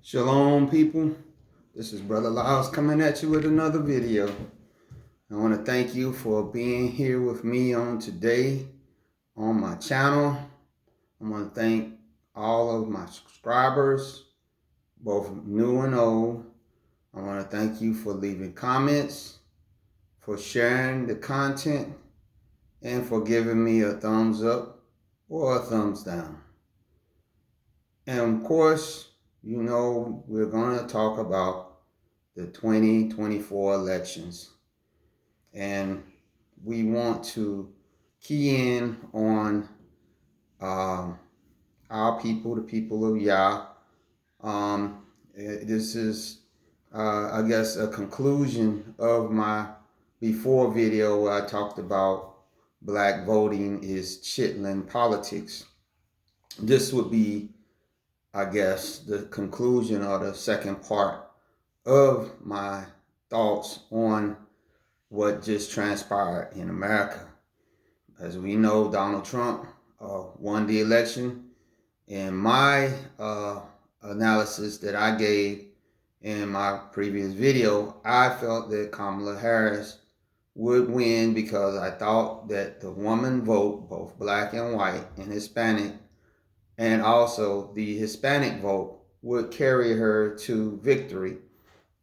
Shalom, people. This is Brother Lyles coming at you with another video. I want to thank you for being here with me on today on my channel. I want to thank all of my subscribers, both new and old. I want to thank you for leaving comments, for sharing the content, and for giving me a thumbs up or a thumbs down. And of course, you know, we're going to talk about the 2024 elections. And we want to key in on our people, the people of Yah. This is, I guess, a conclusion of my before video where I talked about black voting is chitlin politics. This would be, I guess, the conclusion or the second part of my thoughts on what just transpired in America. As we know, Donald Trump won the election. In my analysis that I gave in my previous video, I felt that Kamala Harris would win because I thought that the woman vote, both black and white and Hispanic, and also the Hispanic vote would carry her to victory.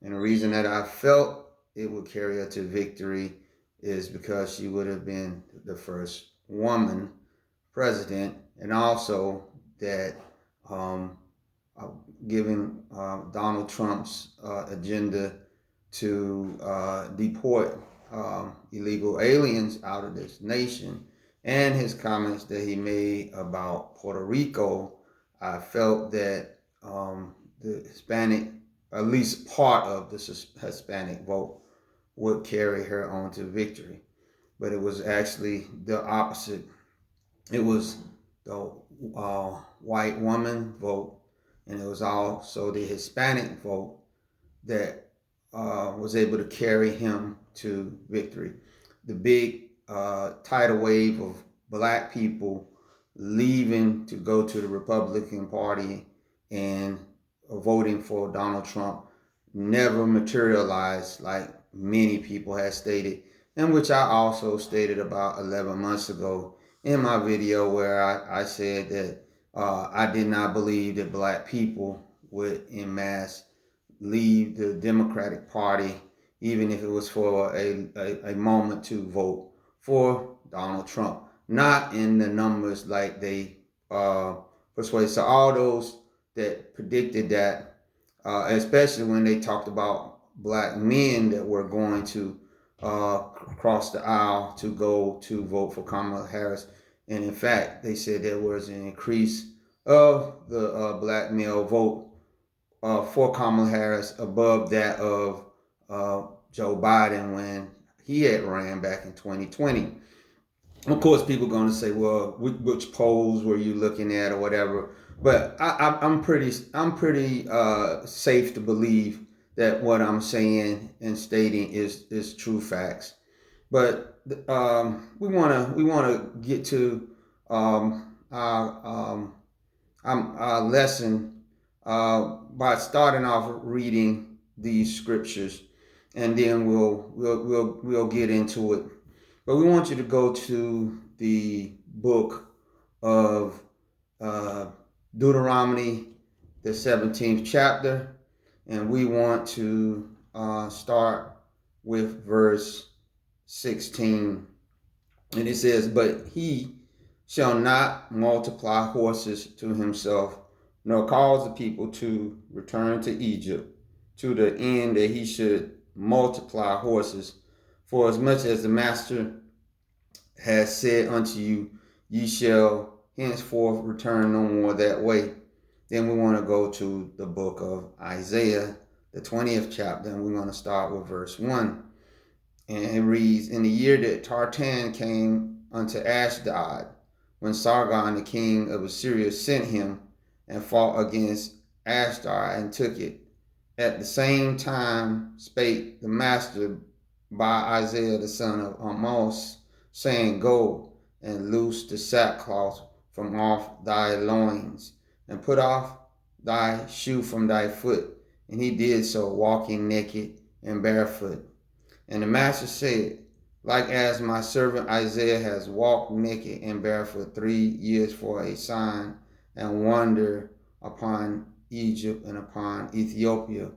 And the reason that I felt it would carry her to victory is because she would have been the first woman president, and also that given Donald Trump's agenda to deport illegal aliens out of this nation, and his comments that he made about Puerto Rico, I felt that the Hispanic, at least part of the Hispanic vote, would carry her on to victory. But it was actually the opposite. It was the white woman vote, and it was also the Hispanic vote that was able to carry him to victory. The big tidal wave of black people leaving to go to the Republican Party and voting for Donald Trump never materialized like many people had stated, and which I also stated about 11 months ago in my video where I said that I did not believe that black people would en masse leave the Democratic Party, even if it was for a moment, to vote for Donald Trump. Not in the numbers like they persuaded. So all those that predicted that, especially when they talked about black men that were going to cross the aisle to go to vote for Kamala Harris. And in fact, they said there was an increase of the black male vote for Kamala Harris above that of Joe Biden when he had ran back in 2020. Of course, people are going to say, well, which polls were you looking at or whatever? But I'm pretty safe to believe that what I'm saying and stating is true facts. But we wanna get to our lesson by starting off reading these scriptures, and then we'll get into it. But we want you to go to the book of Deuteronomy, the 17th chapter, and we want to start with verse 16. And it says, "But he shall not multiply horses to himself, nor cause the people to return to Egypt, to the end that he should multiply horses. For as much as the master has said unto you, ye shall henceforth return no more that way." Then we want to go to the book of Isaiah, the 20th chapter, and we're going to start with verse 1. And it reads, "In the year that Tartan came unto Ashdod, when Sargon the king of Assyria sent him and fought against Ashdod and took it, at the same time spake the master by Isaiah the son of Amos, saying, Go and loose the sackcloth from off thy loins, and put off thy shoe from thy foot. And he did so, walking naked and barefoot. And the master said, like as my servant Isaiah has walked naked and barefoot 3 years for a sign and wonder upon Egypt and upon Ethiopia,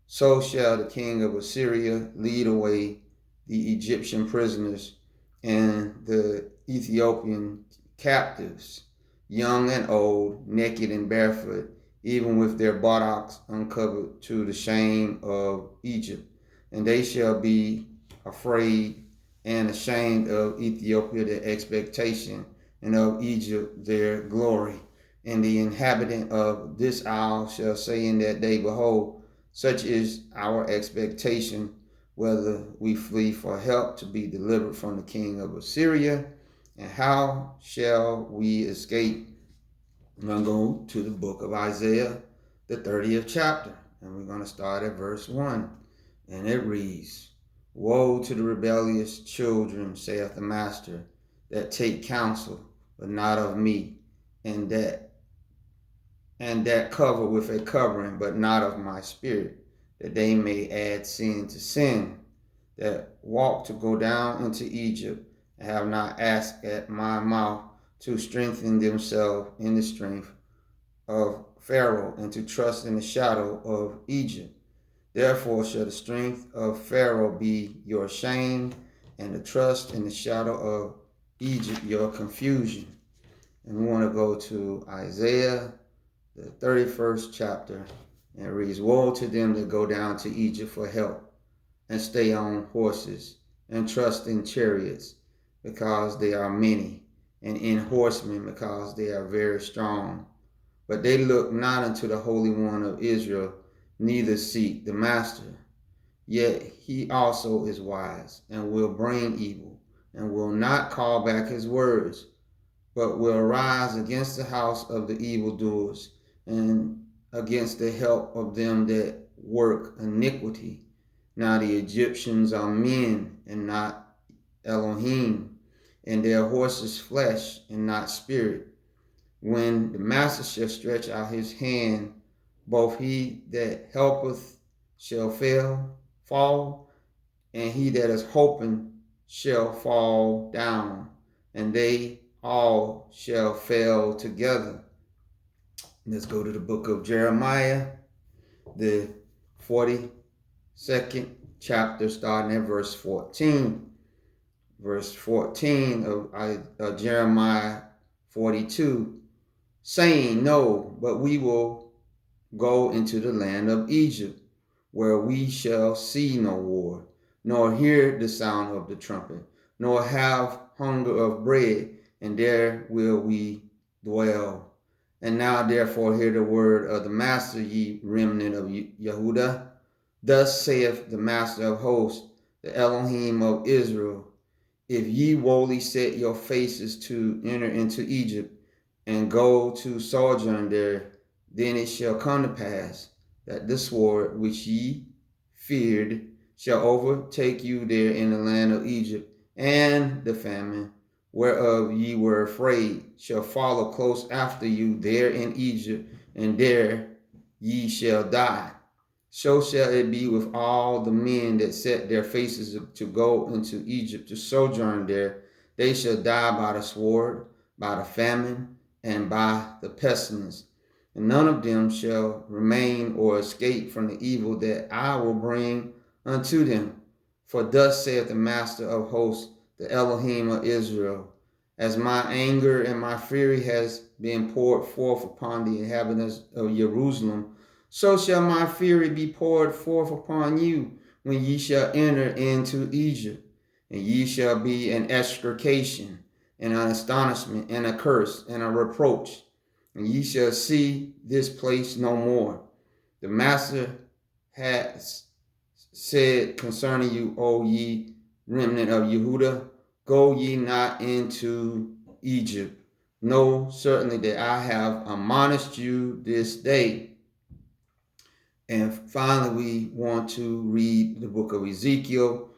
so shall the king of Assyria lead away the Egyptian prisoners and the Ethiopian captives, young and old, naked and barefoot, even with their buttocks uncovered, to the shame of Egypt. And they shall be afraid and ashamed of Ethiopia their expectation, and of Egypt their glory. And the inhabitant of this isle shall say in that day, behold, such is our expectation, whether we flee for help to be delivered from the king of Assyria, and how shall we escape? I'm going to go to the book of Isaiah, the 30th chapter, and we're going to start at verse 1. And it reads, woe to the rebellious children, saith the master, that take counsel, but not of me, and that cover with a covering, but not of my spirit, that they may add sin to sin, that walk to go down into Egypt, and have not asked at my mouth to strengthen themselves in the strength of Pharaoh, and to trust in the shadow of Egypt. Therefore shall the strength of Pharaoh be your shame, and the trust in the shadow of Egypt your confusion. And we want to go to Isaiah, the 31st chapter, and it reads, woe to them that go down to Egypt for help, and stay on horses, and trust in chariots, because they are many, and in horsemen, because they are very strong. But they look not unto the Holy One of Israel, neither seek the Master. Yet he also is wise, and will bring evil, and will not call back his words, but will arise against the house of the evildoers, and against the help of them that work iniquity. Now the Egyptians are men, and not Elohim, and their horses flesh, and not spirit. When the master shall stretch out his hand, both he that helpeth shall fall, and he that is hoping shall fall down, and they all shall fail together. Let's go to the book of Jeremiah, the 42nd chapter, starting at verse 14. Verse 14 of Jeremiah 42, saying, no, but we will go into the land of Egypt, where we shall see no war, nor hear the sound of the trumpet, nor have hunger of bread, and there will we dwell. And now therefore hear the word of the master, ye remnant of Yehudah. Thus saith the master of hosts, the Elohim of Israel, if ye wholly set your faces to enter into Egypt, and go to sojourn there, then it shall come to pass that the sword which ye feared shall overtake you there in the land of Egypt, and the famine whereof ye were afraid shall follow close after you there in Egypt, and there ye shall die. So shall it be with all the men that set their faces to go into Egypt to sojourn there. They shall die by the sword, by the famine, and by the pestilence. And none of them shall remain or escape from the evil that I will bring unto them. For thus saith the master of hosts, the Elohim of Israel, as my anger and my fury has been poured forth upon the inhabitants of Jerusalem, so shall my fury be poured forth upon you when ye shall enter into Egypt. And ye shall be an extrication, and an astonishment, and a curse, and a reproach. And ye shall see this place no more. The master has said concerning you, O ye remnant of Yehudah, go ye not into Egypt. Know certainly that I have admonished you this day. And finally, we want to read the book of Ezekiel,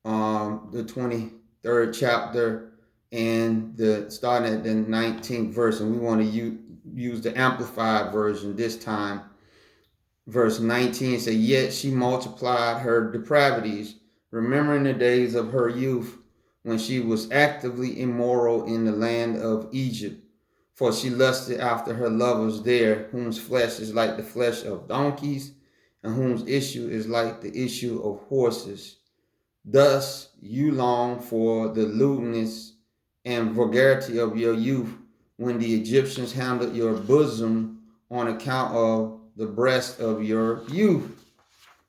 the 23rd chapter, and starting at the 19th verse. And we want to use the Amplified version this time. Verse 19 says, "Yet she multiplied her depravities, remembering the days of her youth, when she was actively immoral in the land of Egypt. For she lusted after her lovers there, whose flesh is like the flesh of donkeys, and whose issue is like the issue of horses. Thus you long for the lewdness and vulgarity of your youth, when the Egyptians handled your bosom on account of the breast of your youth.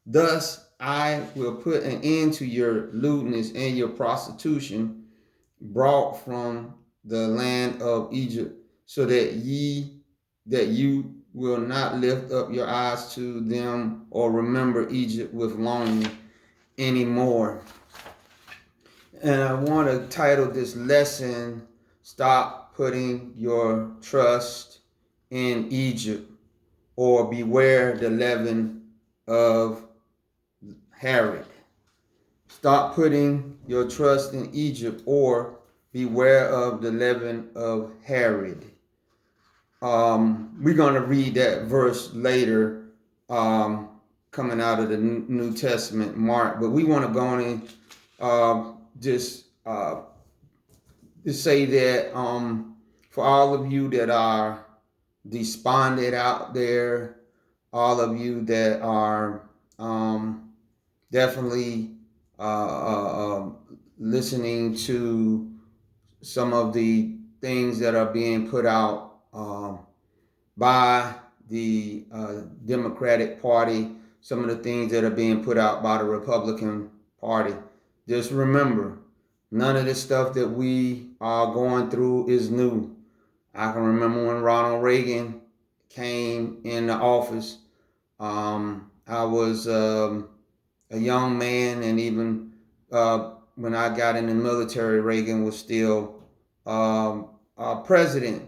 Thus I will put an end to your lewdness and your prostitution brought from the land of Egypt, so that you will not lift up your eyes to them or remember Egypt with longing anymore." And I want to title this lesson, "Stop Putting Your Trust in Egypt," or "Beware the Leaven of Herod." Stop putting your trust in Egypt, or beware of the leaven of Herod. We're going to read that verse later, coming out of the New Testament, Mark. But we want to go on and just say that for all of you that are despondent out there, all of you that are definitely listening to some of the things that are being put out by the Democratic Party, some of the things that are being put out by the Republican Party. Just remember, none of the stuff that we are going through is new. I can remember when Ronald Reagan came in the office. I was a young man, and even when I got in the military, Reagan was still president.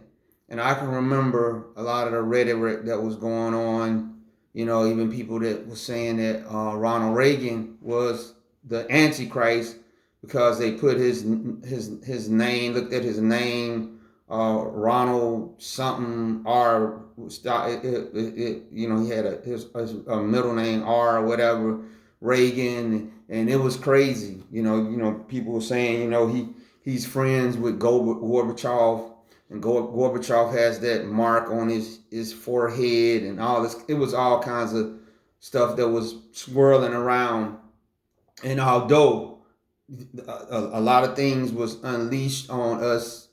And I can remember a lot of the rhetoric that was going on. You know, even people that were saying that Ronald Reagan was the Antichrist because they put his name, looked at his name, Ronald something R. You know, he had his middle name R or whatever, Reagan, and it was crazy. You know, people were saying, you know, he's friends with Gorbachev. And Gorbachev has that mark on his forehead and all this. It was all kinds of stuff that was swirling around. And although a lot of things was unleashed on us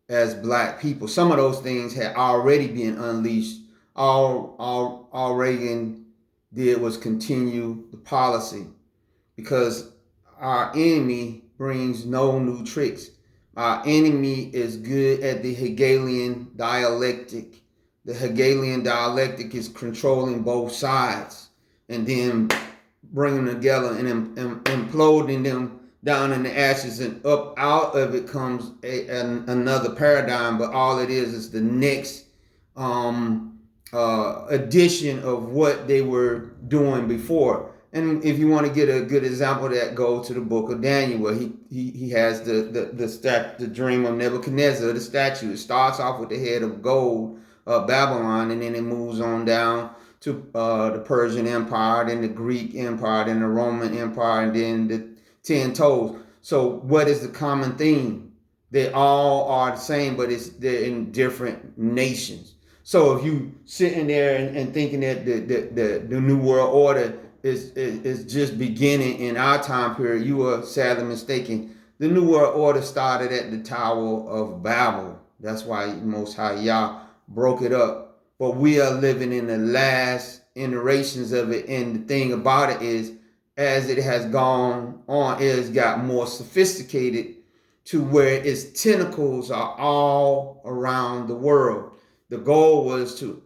as black people, some of those things had already been unleashed. All Reagan did was continue the policy, because our enemy brings no new tricks. Our enemy is good at the Hegelian dialectic. The Hegelian dialectic is controlling both sides and then bringing them together and imploding them down in the ashes, and up out of it comes another paradigm. But all it is the next edition of what they were doing before. And if you want to get a good example of that, go to the book of Daniel, where he has the dream of Nebuchadnezzar, the statue. It starts off with the head of gold, Babylon, and then it moves on down to the Persian Empire, then the Greek Empire, then the Roman Empire, and then the 10 toes. So what is the common theme? They all are the same, but they're in different nations. So if you sitting there and thinking that the New World Order is just beginning in our time period, you are sadly mistaken. The New World Order started at the Tower of Babel. That's why Most High Yah broke it up. But we are living in the last iterations of it. And the thing about it is, as it has gone on, it has got more sophisticated to where its tentacles are all around the world. The goal was to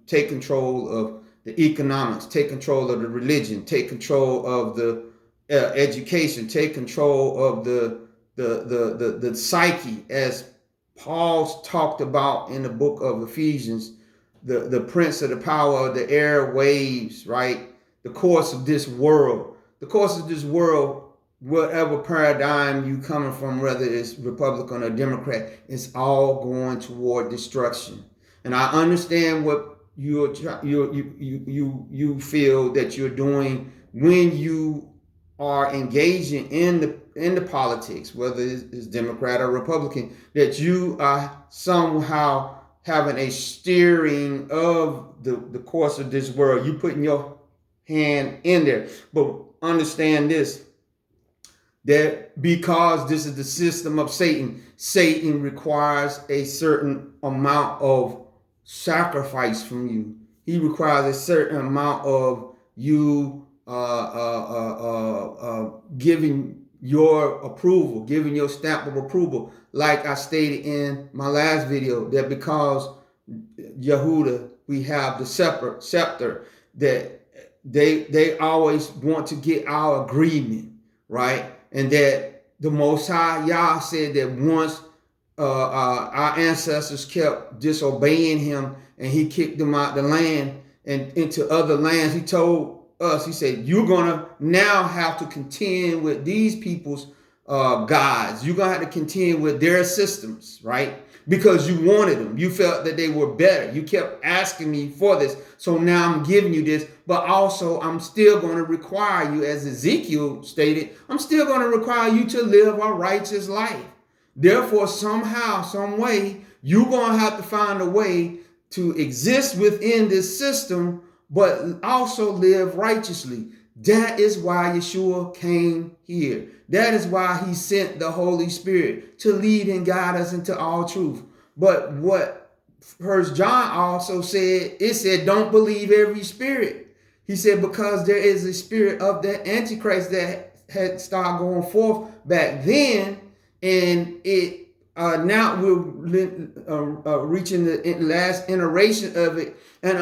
take control of the economics, take control of the religion, take control of the education, take control of the psyche, as Paul talked about in the book of Ephesians, the prince of the power of the air waves, right? The course of this world. The course of this world, whatever paradigm you coming from, whether it's Republican or Democrat, it's all going toward destruction. And I understand what you feel that you're doing when you are engaging in the politics, whether it's Democrat or Republican, that you are somehow having a steering of the course of this world. You putting your hand in there. But understand this, that because this is the system of Satan requires a certain amount of sacrifice from you. He requires a certain amount of you giving your approval, giving your stamp of approval. Like I stated in my last video, that because Yehuda, we have the scepter, that they always want to get our agreement, right? And that the Most High Yah said that once our ancestors kept disobeying him and he kicked them out the land and into other lands, he told us, he said, you're going to now have to contend with these people's gods. You're going to have to contend with their systems, right? Because you wanted them. You felt that they were better. You kept asking me for this. So now I'm giving you this, but also I'm still going to require you, as Ezekiel stated, I'm still going to require you to live a righteous life. Therefore, somehow, some way, you're going to have to find a way to exist within this system, but also live righteously. That is why Yeshua came here. That is why he sent the Holy Spirit to lead and guide us into all truth. But what First John also said, it said, don't believe every spirit. He said, because there is a spirit of the Antichrist that had started going forth back then, and it now we're reaching the last iteration of it. And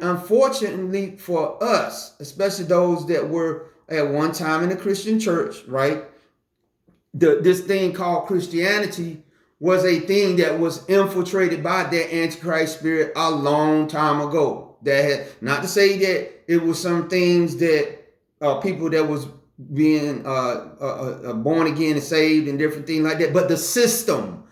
unfortunately for us, especially those that were at one time in the Christian church, right? This thing called Christianity was a thing that was infiltrated by that Antichrist spirit a long time ago. That had, not to say that it was some things that people that was being born again and saved and different things like that, but the system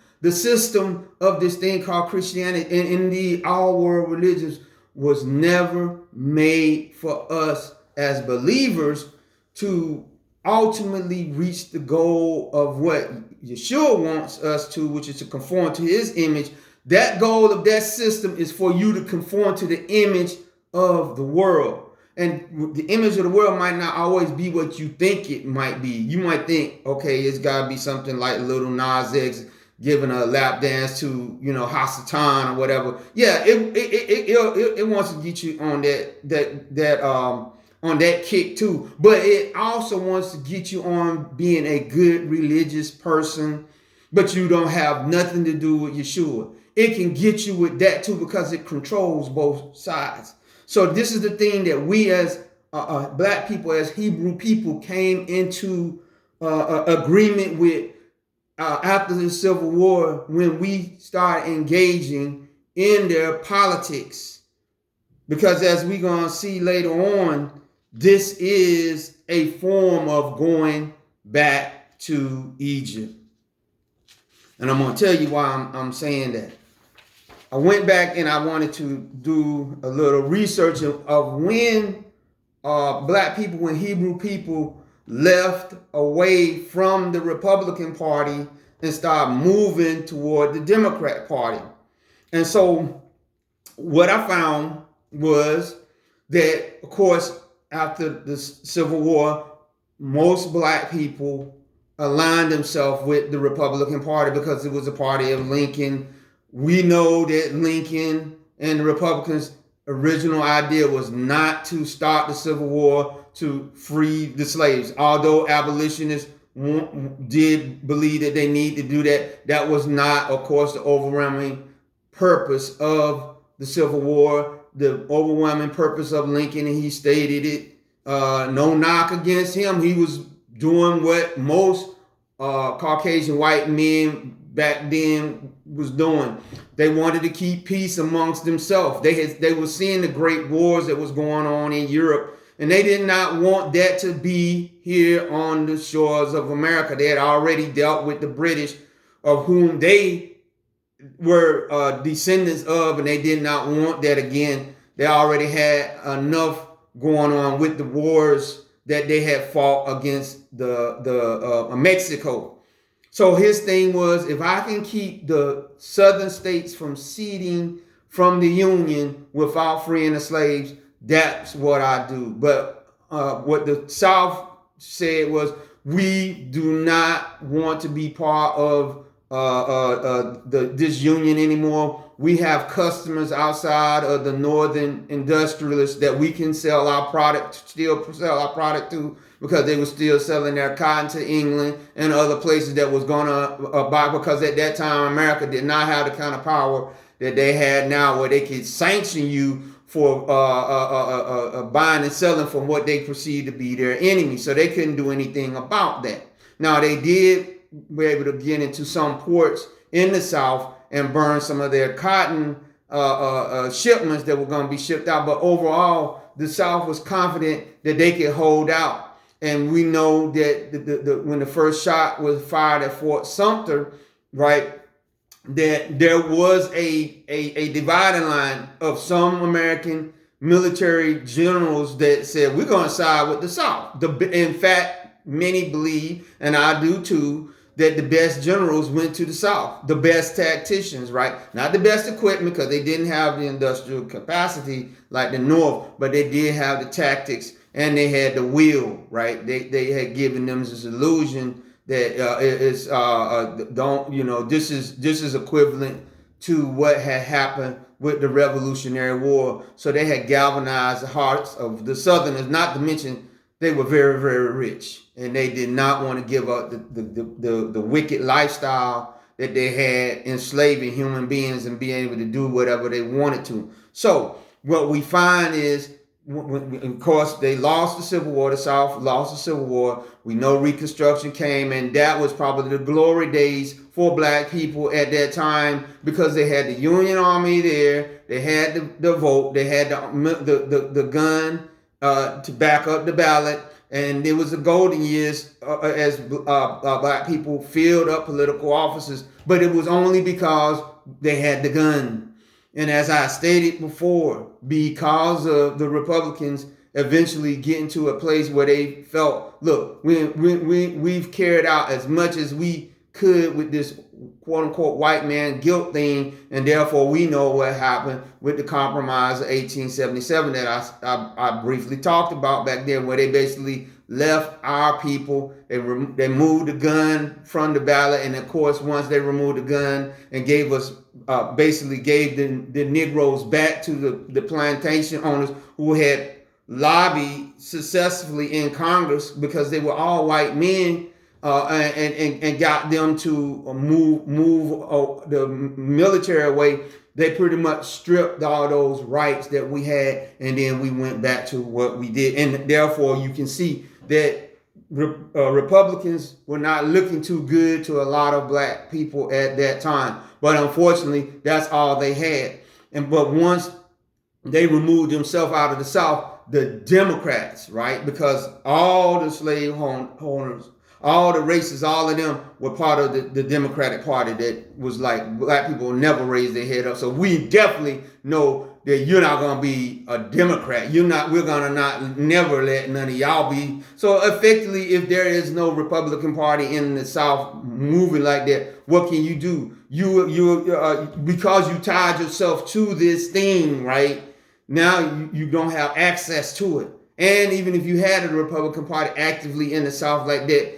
of this thing called Christianity and indeed all world religions was never made for us as believers to ultimately reach the goal of what Yeshua wants us to, which is to conform to his image. That goal of that system is for you to conform to the image of the world. And the image of the world might not always be what you think it might be. You might think, okay, it's got to be something like Little Nas X giving a lap dance to, Hasatan or whatever. Yeah, it wants to get you on that kick too. But it also wants to get you on being a good religious person, but you don't have nothing to do with Yeshua. It can get you with that too because it controls both sides. So this is the thing that we as black people, as Hebrew people, came into agreement with after the Civil War, when we started engaging in their politics. Because as we're going to see later on, this is a form of going back to Egypt. And I'm going to tell you why I'm saying that. I went back and I wanted to do a little research of when black people, when Hebrew people left away from the Republican Party and started moving toward the Democrat Party. And so what I found was that, of course, after the Civil War, most black people aligned themselves with the Republican Party because it was a party of Lincoln. We know that Lincoln and the Republicans' original idea was not to start the Civil War to free the slaves. Although abolitionists did believe that they need to do that, that was not, of course, the overwhelming purpose of the Civil War. The overwhelming purpose of Lincoln, and he stated it, no knock against him. He was doing what most Caucasian white men back then was doing. They wanted to keep peace amongst themselves. They were seeing the great wars that was going on in Europe, and they did not want that to be here on the shores of America. They had already dealt with the British, of whom they were descendants of, and they did not want that again. They already had enough going on with the wars that they had fought against the Mexico. So his thing was, if I can keep the southern states from seceding from the Union without freeing the slaves, that's what I do. But what the South said was, we do not want to be part of this union anymore. We have customers outside of the northern industrialists that we can sell our product, still sell our product to, because they were still selling their cotton to England and other places that was going to buy, because at that time America did not have the kind of power that they had now, where they could sanction you for buying and selling from what they perceived to be their enemy. So they couldn't do anything about that. Now, they did be able to get into some ports in the South and burn some of their cotton shipments that were going to be shipped out. But overall, the South was confident that they could hold out. And we know that when the first shot was fired at Fort Sumter, right, that there was a dividing line of some American military generals that said, we're going to side with the South. In fact, many believe, and I do too, that the best generals went to the South, the best tacticians, right? Not the best equipment, because they didn't have the industrial capacity like the North, but they did have the tactics and they had the will, right? They had given them this illusion that this is equivalent to what had happened with the Revolutionary War. So they had galvanized the hearts of the Southerners, not to mention they were very, very rich, and they did not want to give up the wicked lifestyle that they had, enslaving human beings and being able to do whatever they wanted to. So what we find is, of course, they lost the Civil War. The South lost the Civil War. We know Reconstruction came, and that was probably the glory days for black people at that time, because they had the Union Army there, they had the vote, they had the gun to back up the ballot, and it was the golden years as black people filled up political offices. But it was only because they had the gun. And as I stated before, because of the Republicans eventually getting to a place where they felt, look, we've carried out as much as we could with this quote unquote white man guilt thing, and therefore we know what happened with the Compromise of 1877 that I briefly talked about back there, where they basically left our people. They moved the gun from the ballot, and of course, once they removed the gun and gave us basically gave the Negroes back to the plantation owners who had lobbied successfully in Congress, because they were all white men, and got them to move the military away. They pretty much stripped all those rights that we had, and then we went back to what we did. And therefore, you can see that Republicans were not looking too good to a lot of black people at that time. But unfortunately, that's all they had. But once they removed themselves out of the South, the Democrats, right, because all the slave owners, all the races, all of them were part of the Democratic Party, that was like, black people never raised their head up. So we definitely know that you're not going to be a Democrat. We're going to not never let none of y'all be. So effectively, if there is no Republican Party in the South moving like that, what can you do? Because you tied yourself to this thing, right? Now you don't have access to it. And even if you had a Republican Party actively in the South like that,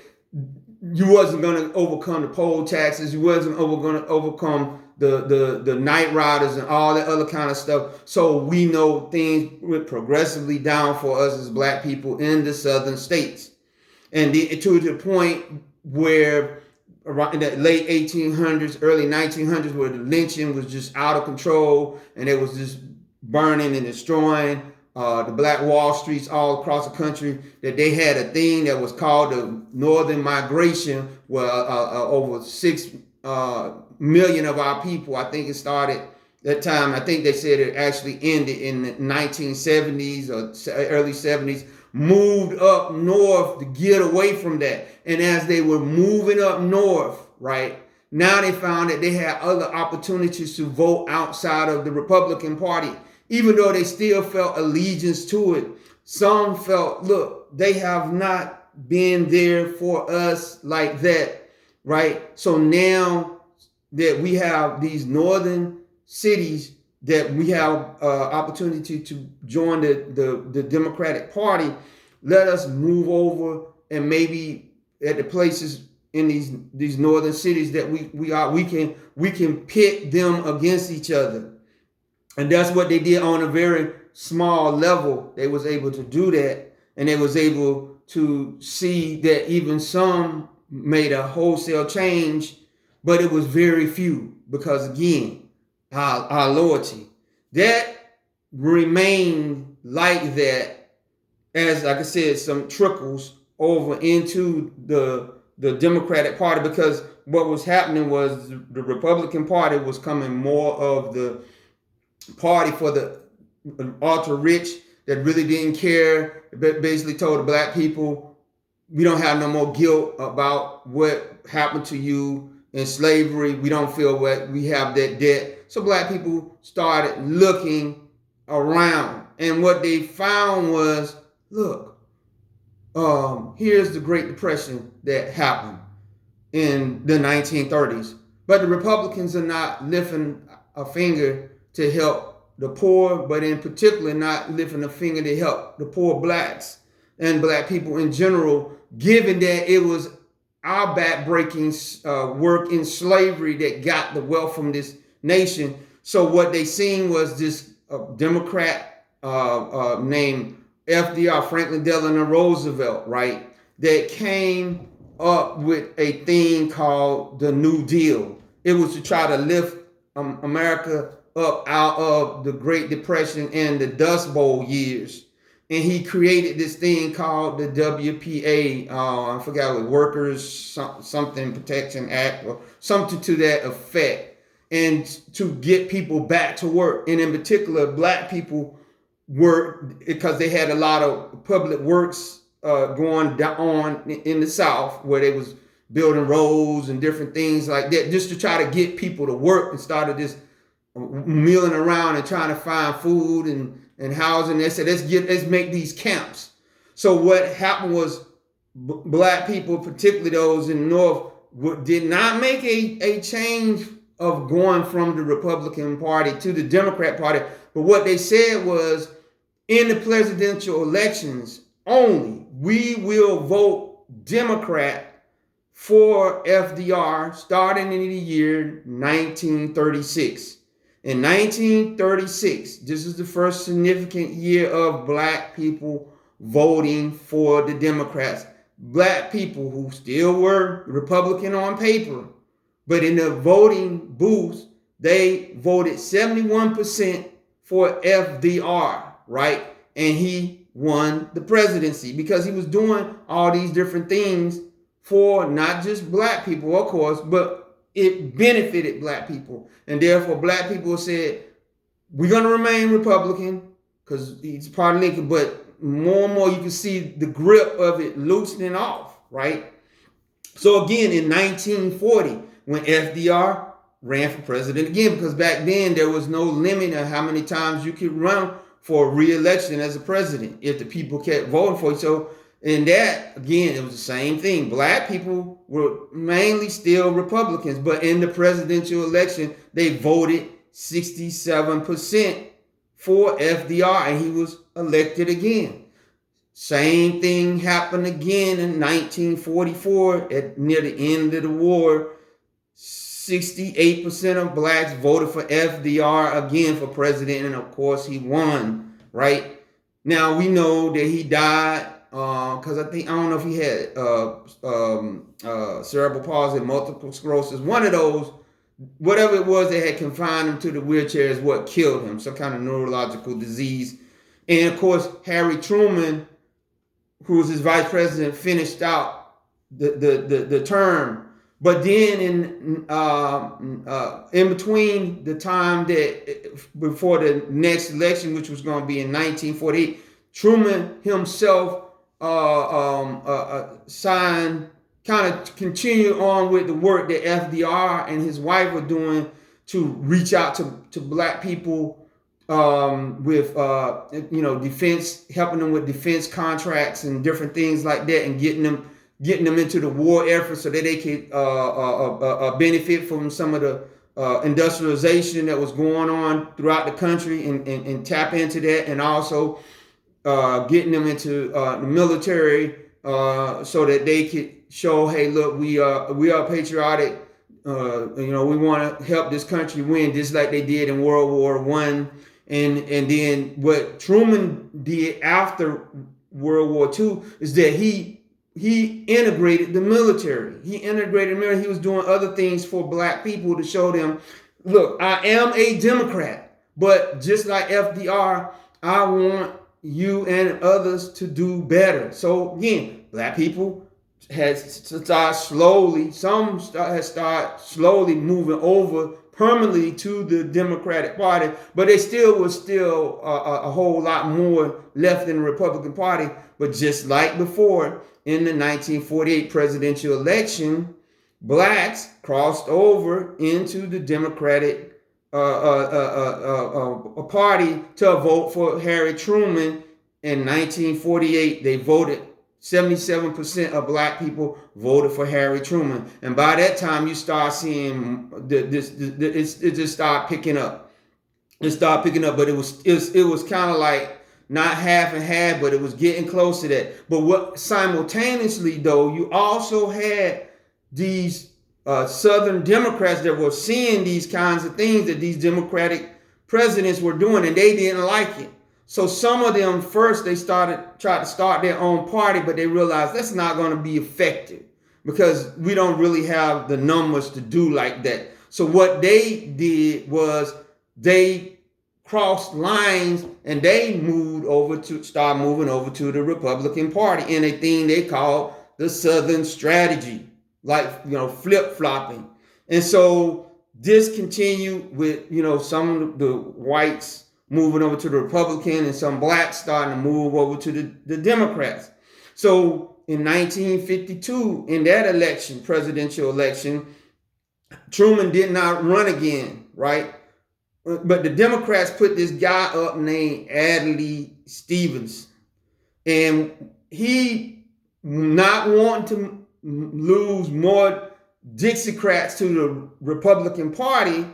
you wasn't going to overcome the poll taxes. You wasn't going to overcome the night riders and all that other kind of stuff. So we know things went progressively down for us as black people in the southern states. And to the point where around in the late 1800s, early 1900s, where the lynching was just out of control, and it was just burning and destroying the black Wall Streets all across the country, that they had a thing that was called the Northern Migration, where over 6 million of our people, I think it started that time, I think they said it actually ended in the 1970s or early 70s, moved up north to get away from that. And as they were moving up north, right, now they found that they had other opportunities to vote outside of the Republican Party, even though they still felt allegiance to it. Some felt, look, they have not been there for us like that, right? So now that we have these northern cities that we have opportunity to join the Democratic Party, let us move over and maybe at the places in these northern cities that we can pit them against each other. And that's what they did on a very small level. They was able to do that, and they was able to see that even some made a wholesale change, but it was very few because, again, our loyalty that remained like that, as like I said, some trickles over into the Democratic Party, because what was happening was the Republican Party was coming more of the party for the ultra rich that really didn't care. Basically told the black people, we don't have no more guilt about what happened to you in slavery. We don't feel what we have that debt. So black people started looking around, and what they found was, look, here's the Great Depression that happened in the 1930s. But the Republicans are not lifting a finger to help the poor, but in particular not lifting a finger to help the poor blacks and black people in general, given that it was our backbreaking work in slavery that got the wealth from this nation. So what they seen was this Democrat named FDR, Franklin Delano Roosevelt, right, that came up with a thing called the New Deal. It was to try to lift America up out of the Great Depression and the Dust Bowl years. And he created this thing called the WPA, I forgot what, Workers something Protection Act or something to that effect, and to get people back to work. And in particular, black people work because they had a lot of public works going on in the South, where they was building roads and different things like that, just to try to get people to work, and started this milling around and trying to find food and housing. They said, let's make these camps. So what happened was black people, particularly those in the North, did not make a change of going from the Republican Party to the Democrat Party. But what they said was, in the presidential elections only, we will vote Democrat for FDR starting in the year 1936. In 1936, this is the first significant year of black people voting for the Democrats. Black people who still were Republican on paper, but in the voting booths, they voted 71% for FDR, right? And he won the presidency because he was doing all these different things for not just black people, of course, but it benefited black people. And therefore, black people said, we're going to remain Republican because he's part of Lincoln, but more and more you can see the grip of it loosening off, right? So again, in 1940, when FDR ran for president again, because back then there was no limit on how many times you could run for re-election as a president if the people kept voting for you. So in that, again, it was the same thing. Black people were mainly still Republicans, but in the presidential election, they voted 67% for FDR, and he was elected again. Same thing happened again in 1944, near the end of the war. 68% of blacks voted for FDR again for president, and of course he won, right? Now we know that he died because I don't know if he had cerebral palsy, multiple sclerosis. One of those, whatever it was that had confined him to the wheelchair, is what killed him, some kind of neurological disease. And of course, Harry Truman, who was his vice president, finished out the term. But then in between the time that before the next election, which was going to be in 1948, Truman himself signed kind of continue on with the work that FDR and his wife were doing to reach out to black people with defense, helping them with defense contracts and different things like that, and getting them into the war effort so that they could benefit from some of the industrialization that was going on throughout the country, and tap into that, and also getting them into the military so that they could show, hey, look, we are patriotic. We want to help this country win, just like they did in World War I. And then what Truman did after World War II is that he integrated the military. He was doing other things for black people to show them, look, I am a Democrat, but just like FDR, I want you and others to do better. So again, black people had started slowly moving over permanently to the Democratic Party, but there was still a whole lot more left in the Republican Party. But just like before, in the 1948 presidential election, blacks crossed over into the Democratic party to vote for Harry Truman. In 1948, they voted. 77% of black people voted for Harry Truman, and by that time, you start seeing it just started picking up. It started picking up, but it was kind of like not half and half, but it was getting close to that. But what simultaneously though, you also had these Southern Democrats that were seeing these kinds of things that these Democratic presidents were doing, and they didn't like it. So some of them first, they tried to start their own party, but they realized that's not going to be effective because we don't really have the numbers to do like that. So what they did was they crossed lines and they moving over to the Republican Party in a thing they called the Southern Strategy, like, flip-flopping. And so this continued with, some of the whites moving over to the Republican and some blacks starting to move over to the Democrats. So in 1952, in that presidential election, Truman did not run again, right? But the Democrats put this guy up named Adlai Stevenson. And he, not wanting to lose more Dixiecrats to the Republican Party,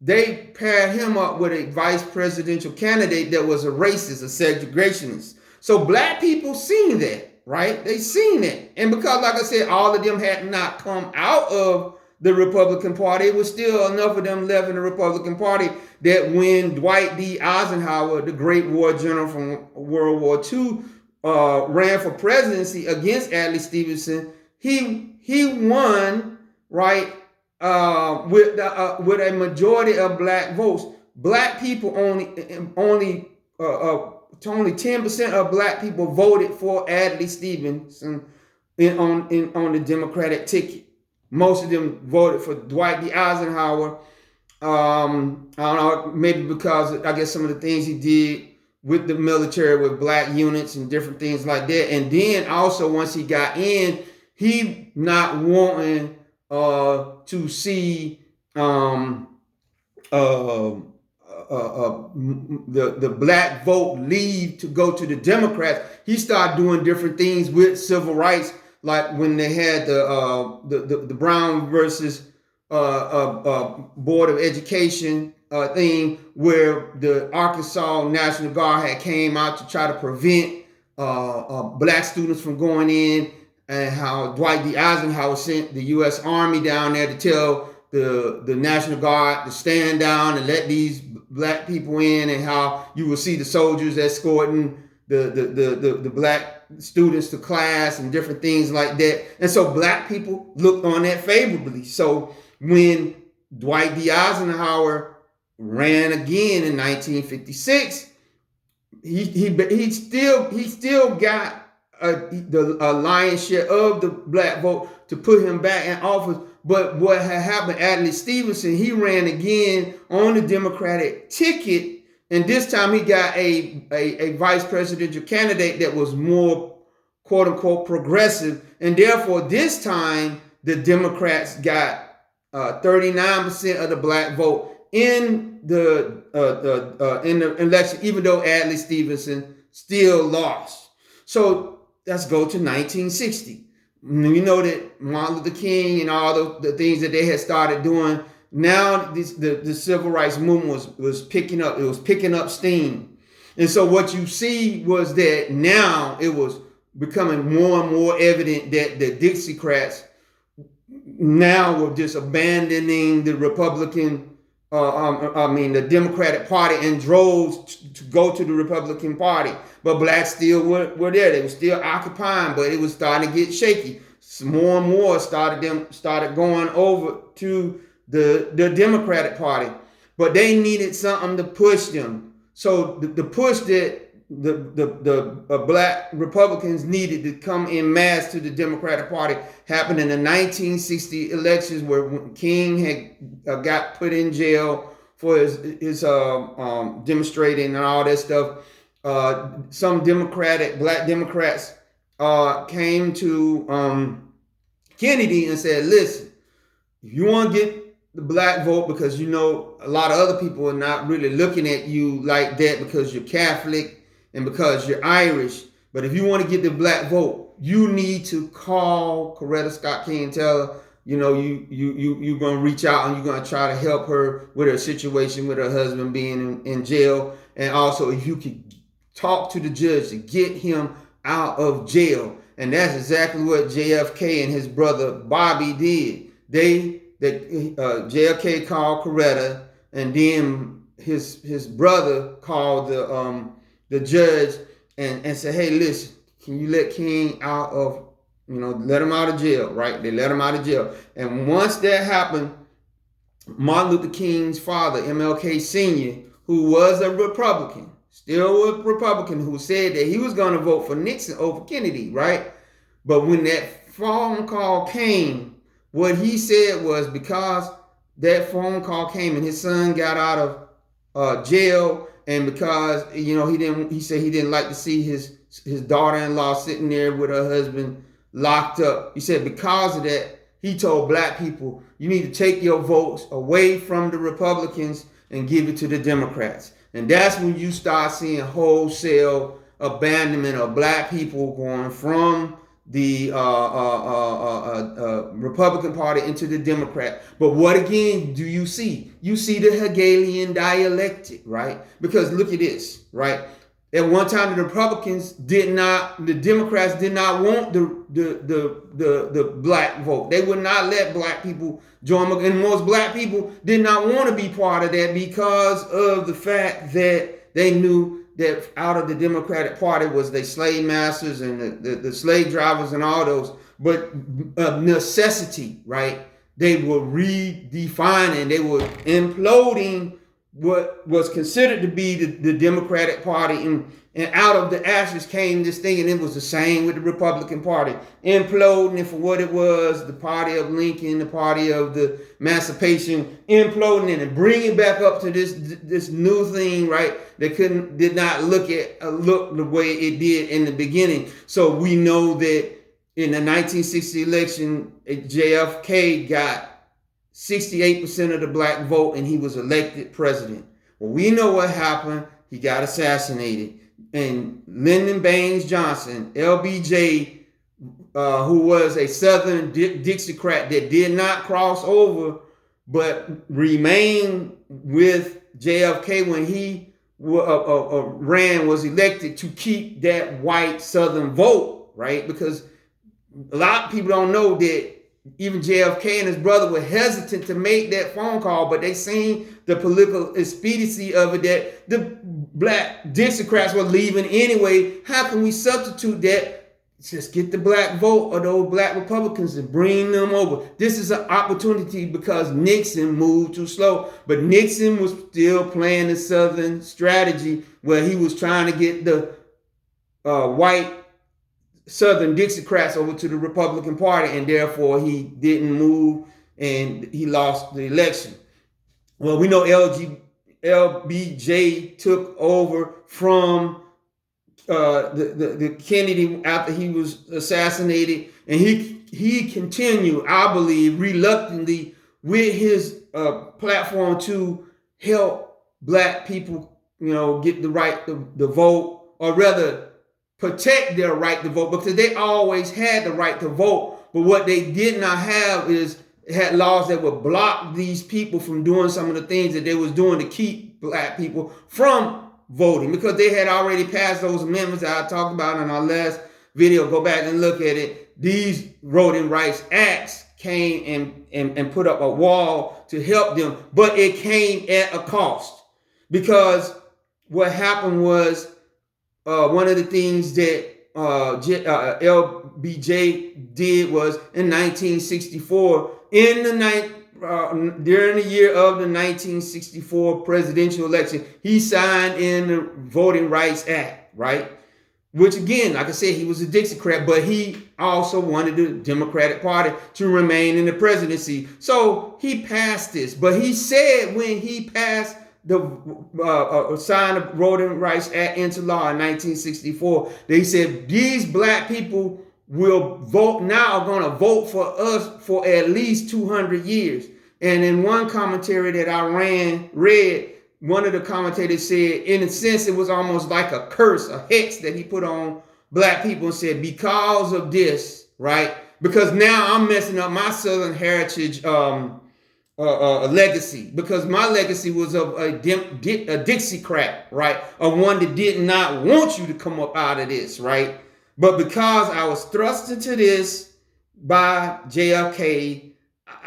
they paired him up with a vice presidential candidate that was a racist, a segregationist. So black people seen that, right? They seen it. And because, like I said, all of them had not come out of the Republican Party, it was still enough of them left in the Republican Party that when Dwight D. Eisenhower, the great war general from World War II, ran for presidency against Adlai Stevenson, he won, right? With a majority of black votes. Black people only 10% of black people voted for Adlai Stevenson on the Democratic ticket. Most of them voted for Dwight D. Eisenhower. I don't know, maybe because I guess some of the things he did with the military, with black units and different things like that. And then also once he got in, he not wanting to see the black vote leave to go to the Democrats. He started doing different things with civil rights, like when they had the Brown versus Board of Education thing, where the Arkansas National Guard had came out to try to prevent black students from going in, and how Dwight D. Eisenhower sent the U.S. Army down there to tell the National Guard to stand down and let these black people in, and how you will see the soldiers escorting the black students to class and different things like that. And so black people looked on that favorably. So when Dwight D. Eisenhower ran again in 1956, he still got the lion's share of the black vote to put him back in office. But what had happened, Adlai Stevenson, he ran again on the Democratic ticket, and this time he got a vice presidential candidate that was more quote unquote progressive, and therefore this time the Democrats got 39% of the black vote in the election, even though Adlai Stevenson still lost. So let's go to 1960. You know that Martin Luther King and all the things that they had started doing. Now the civil rights movement was picking up. It was picking up steam. And so what you see was that now it was becoming more and more evident that the Dixiecrats now were just abandoning the the Democratic Party in droves to go to the Republican Party. But blacks still were there. They were still occupying, but it was starting to get shaky. More and more started going over to the Democratic Party. But they needed something to push them. So the push that the black Republicans needed to come in mass to the Democratic Party happened in the 1960 elections, where King had got put in jail for his demonstrating and all that stuff. Some black Democrats came to Kennedy and said, listen, if you want to get the black vote, because you know a lot of other people are not really looking at you like that because you're Catholic and because you're Irish, but if you want to get the black vote, you need to call Coretta Scott King and tell her, you know, you're going to reach out and you're going to try to help her with her situation with her husband being in jail. And also if you could talk to the judge to get him out of jail. And that's exactly what JFK and his brother Bobby did. JFK called Coretta, and then his brother called the judge and said, hey, listen, can you let King out of, let him out of jail, right? They let him out of jail. And once that happened, Martin Luther King's father, MLK Sr., who was a Republican, still a Republican, who said that he was going to vote for Nixon over Kennedy, right? But when that phone call came, what he said was, because that phone call came and his son got out of jail, and because he said he didn't like to see his daughter-in-law sitting there with her husband locked up. He said because of that, he told black people, you need to take your votes away from the Republicans and give it to the Democrats. And that's when you start seeing wholesale abandonment of black people going from the Republican Party into the Democrat. But what again do you see? You see the Hegelian dialectic, right? Because look at this, right? At one time, the Democrats did not want the black vote. They would not let black people join, and most black people did not want to be part of that because of the fact that they knew that out of the Democratic Party was the slave masters and the slave drivers and all those. But of necessity, right? They were redefining, they were imploding what was considered to be the Democratic Party, and out of the ashes came this thing, and it was the same with the Republican Party, imploding it for what it was, the party of Lincoln, the party of the emancipation, imploding it and bringing it back up to this new thing, right? That did not look the way it did in the beginning. So we know that in the 1960 election, JFK got 68% of the black vote, and he was elected president. Well, we know what happened. He got assassinated. And Lyndon Baines Johnson, LBJ, who was a Southern Dixiecrat that did not cross over, but remained with JFK when he was elected to keep that white Southern vote, right? Because a lot of people don't know that even JFK and his brother were hesitant to make that phone call, but they seen the political expediency of it, that the black Dixiecrats were leaving anyway. How can we substitute that? Just get the black vote of those black Republicans and bring them over. This is an opportunity because Nixon moved too slow. But Nixon was still playing the Southern strategy where he was trying to get the white Southern Dixiecrats over to the Republican Party, and therefore he didn't move and he lost the election. Well, we know LBJ took over from the Kennedy after he was assassinated, and he continued, I believe, reluctantly with his platform to help black people, get the right to vote, or rather protect their right to vote, because they always had the right to vote. But what they did not have is had laws that would block these people from doing some of the things that they was doing to keep black people from voting, because they had already passed those amendments that I talked about in our last video. Go back and look at it. These voting rights acts came and put up a wall to help them, but it came at a cost, because what happened was one of the things that LBJ did was in 1964, during the year of the 1964 presidential election, he signed in the Voting Rights Act, right? Which again, like I said, he was a Dixiecrat, but he also wanted the Democratic Party to remain in the presidency. So he passed this, but he said when he passed the signed the Voting Rights Act into law in 1964, they said these black people will vote now, are going to vote for us for at least 200 years. And in one commentary that I read, one of the commentators said, in a sense, it was almost like a curse, a hex that he put on black people, and said, because of this, right? Because now I'm messing up my Southern heritage legacy, because my legacy was of a Dixiecrat, right? Of one that did not want you to come up out of this, right? But because I was thrust into this by JFK,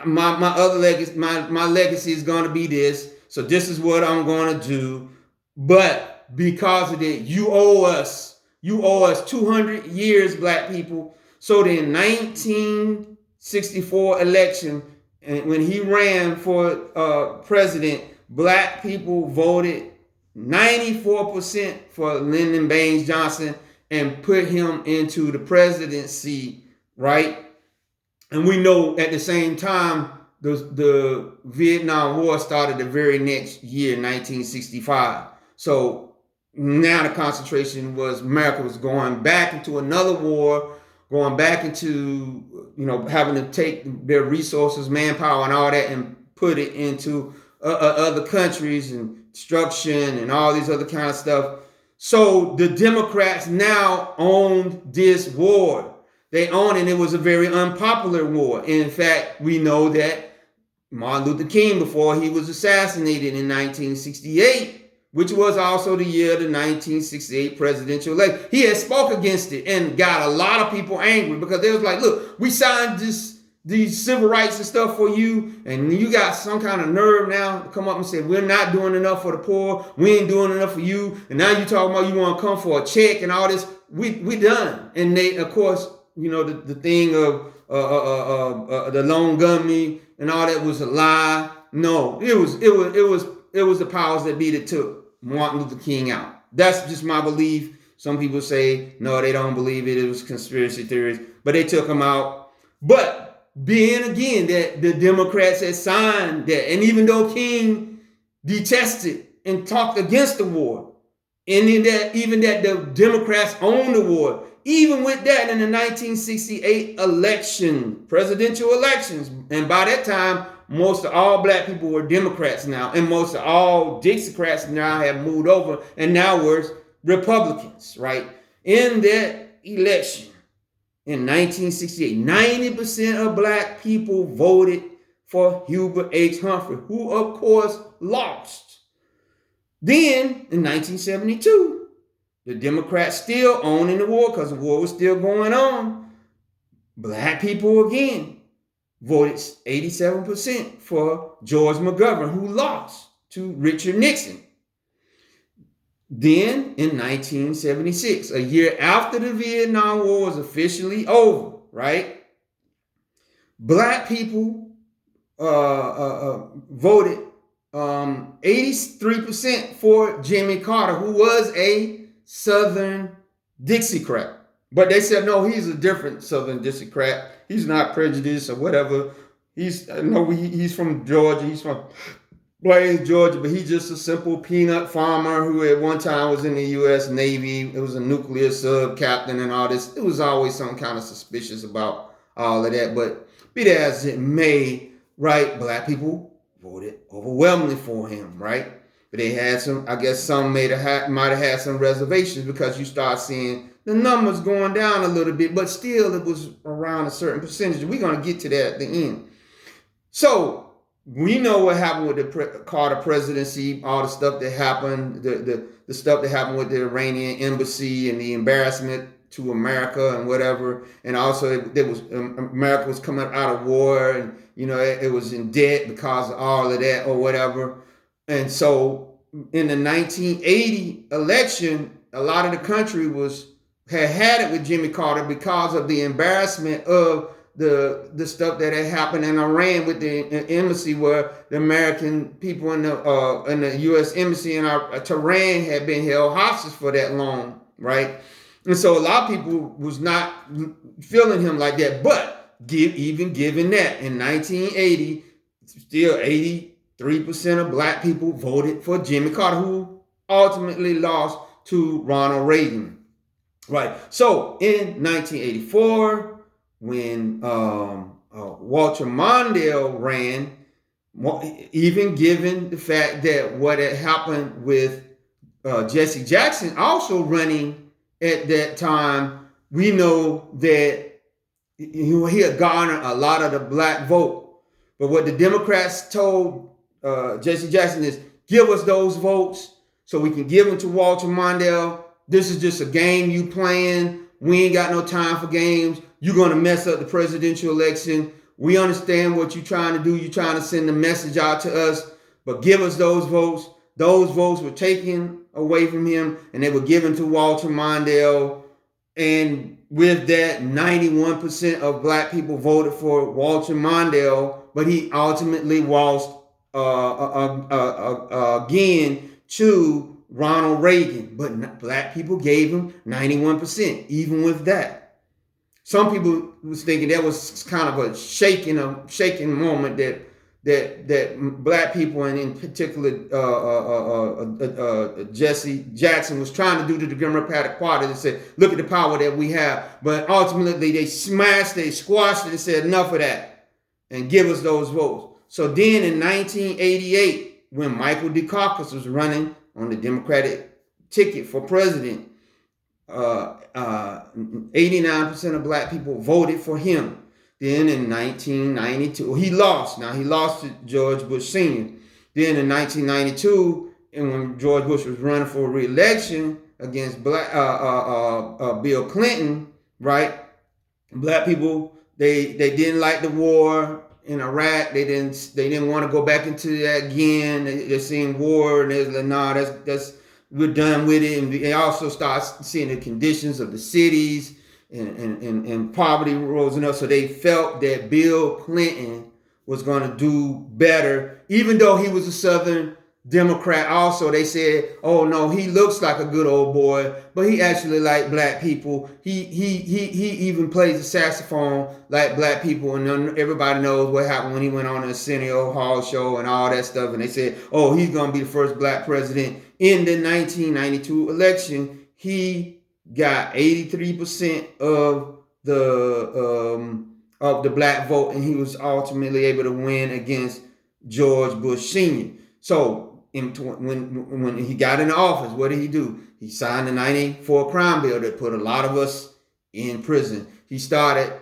my other legacy, my legacy is going to be this. So this is what I'm going to do. But because of that, you owe us 200 years, black people. So the 1964 election, and when he ran for president, black people voted 94% for Lyndon Baines Johnson and put him into the presidency, right? And we know at the same time, the Vietnam War started the very next year, 1965. So now the concentration was America was going back into another war, going back into, having to take their resources, manpower, and all that, and put it into other countries and destruction and all these other kind of stuff. So the Democrats now owned this war. They owned it, and it was a very unpopular war. In fact, we know that Martin Luther King, before he was assassinated in 1968, which was also the year of the 1968 presidential election, he had spoke against it and got a lot of people angry, because they was like, look, we signed these civil rights and stuff for you, and you got some kind of nerve now to come up and say, we're not doing enough for the poor, we ain't doing enough for you, and now you talking about you want to come for a check and all this. We done. And they, of course, the thing of the lone gunman and all that was a lie. No, it was the powers that be that took Martin Luther King out. That's just my belief. Some people say no, they don't believe it. It was conspiracy theories, but they took him out. But being again that the Democrats had signed that, and even though King detested and talked against the war, and even that the Democrats owned the war, even with that, in the 1968 presidential elections, and by that time, most of all black people were Democrats now, and most of all Dixiecrats now have moved over, and now we're Republicans, right? In that election in 1968, 90% of black people voted for Hubert H. Humphrey, who of course lost. Then in 1972, the Democrats still owning the war, because the war was still going on. Black people again voted 87% for George McGovern, who lost to Richard Nixon. Then in 1976, a year after the Vietnam War was officially over, right? Black people voted 83% for Jimmy Carter, who was a Southern Dixiecrat. But they said, no, he's a different Southern Dixiecrat. He's not prejudiced or whatever. He's from Georgia. He's from Blaze, Georgia, but he's just a simple peanut farmer who at one time was in the U.S. Navy. It was a nuclear sub captain and all this. It was always some kind of suspicious about all of that. But be that as it may, right, black people voted overwhelmingly for him, right? But they had some, I guess some might have had some reservations because you start seeing the numbers going down a little bit, but still it was around a certain percentage. We're going to get to that at the end. So we know what happened with the Carter presidency, all the stuff that happened, the stuff that happened with the Iranian embassy and the embarrassment to America and whatever. And also America was coming out of war and, it was in debt because of all of that or whatever. And so in the 1980 election, a lot of the country had it with Jimmy Carter because of the embarrassment of the stuff that had happened in Iran with the embassy, where the American people in the U.S. embassy in Tehran had been held hostage for that long, right? And so a lot of people was not feeling him like that. But even given that, in 1980, still 83% of black people voted for Jimmy Carter, who ultimately lost to Ronald Reagan, right? So in 1984, when Walter Mondale ran, even given the fact that what had happened with Jesse Jackson also running at that time, we know that he had garnered a lot of the black vote. But what the Democrats told Jesse Jackson is, give us those votes so we can give them to Walter Mondale. This is just a game you playing. We ain't got no time for games. You're going to mess up the presidential election. We understand what you're trying to do. You're trying to send a message out to us, but give us those votes. Those votes were taken away from him and they were given to Walter Mondale. And with that, 91% of black people voted for Walter Mondale, but he ultimately lost again to Ronald Reagan. But black people gave him 91%, even with that. Some people was thinking that was kind of a shaking moment that black people, and in particular Jesse Jackson, was trying to do to the Democratic Party. They said, look at the power that we have. But ultimately they squashed it and said, enough of that and give us those votes. So then in 1988, when Michael Dukakis was running on the Democratic ticket for president, 89% of black people voted for him. Then in 1992, he lost. Now he lost to George Bush Sr. Then in 1992, and when George Bush was running for re-election against Bill Clinton, right? Black people, they didn't like the war in Iraq. They didn't want to go back into that again. They're seeing war, and they're like, nah, that's we're done with it. And they also start seeing the conditions of the cities and poverty rose up. So they felt that Bill Clinton was going to do better, even though he was a Southern Democrat. Also, they said, oh no, he looks like a good old boy, but he actually liked black people. He even plays the saxophone like black people. And everybody knows what happened when he went on the Arsenio Hall show and all that stuff. And they said, oh, he's going to be the first black president. In the 1992 election, he got 83% of the black vote, and he was ultimately able to win against George Bush Sr. So when he got into office, what did he do? He signed the 94 crime bill that put a lot of us in prison. He started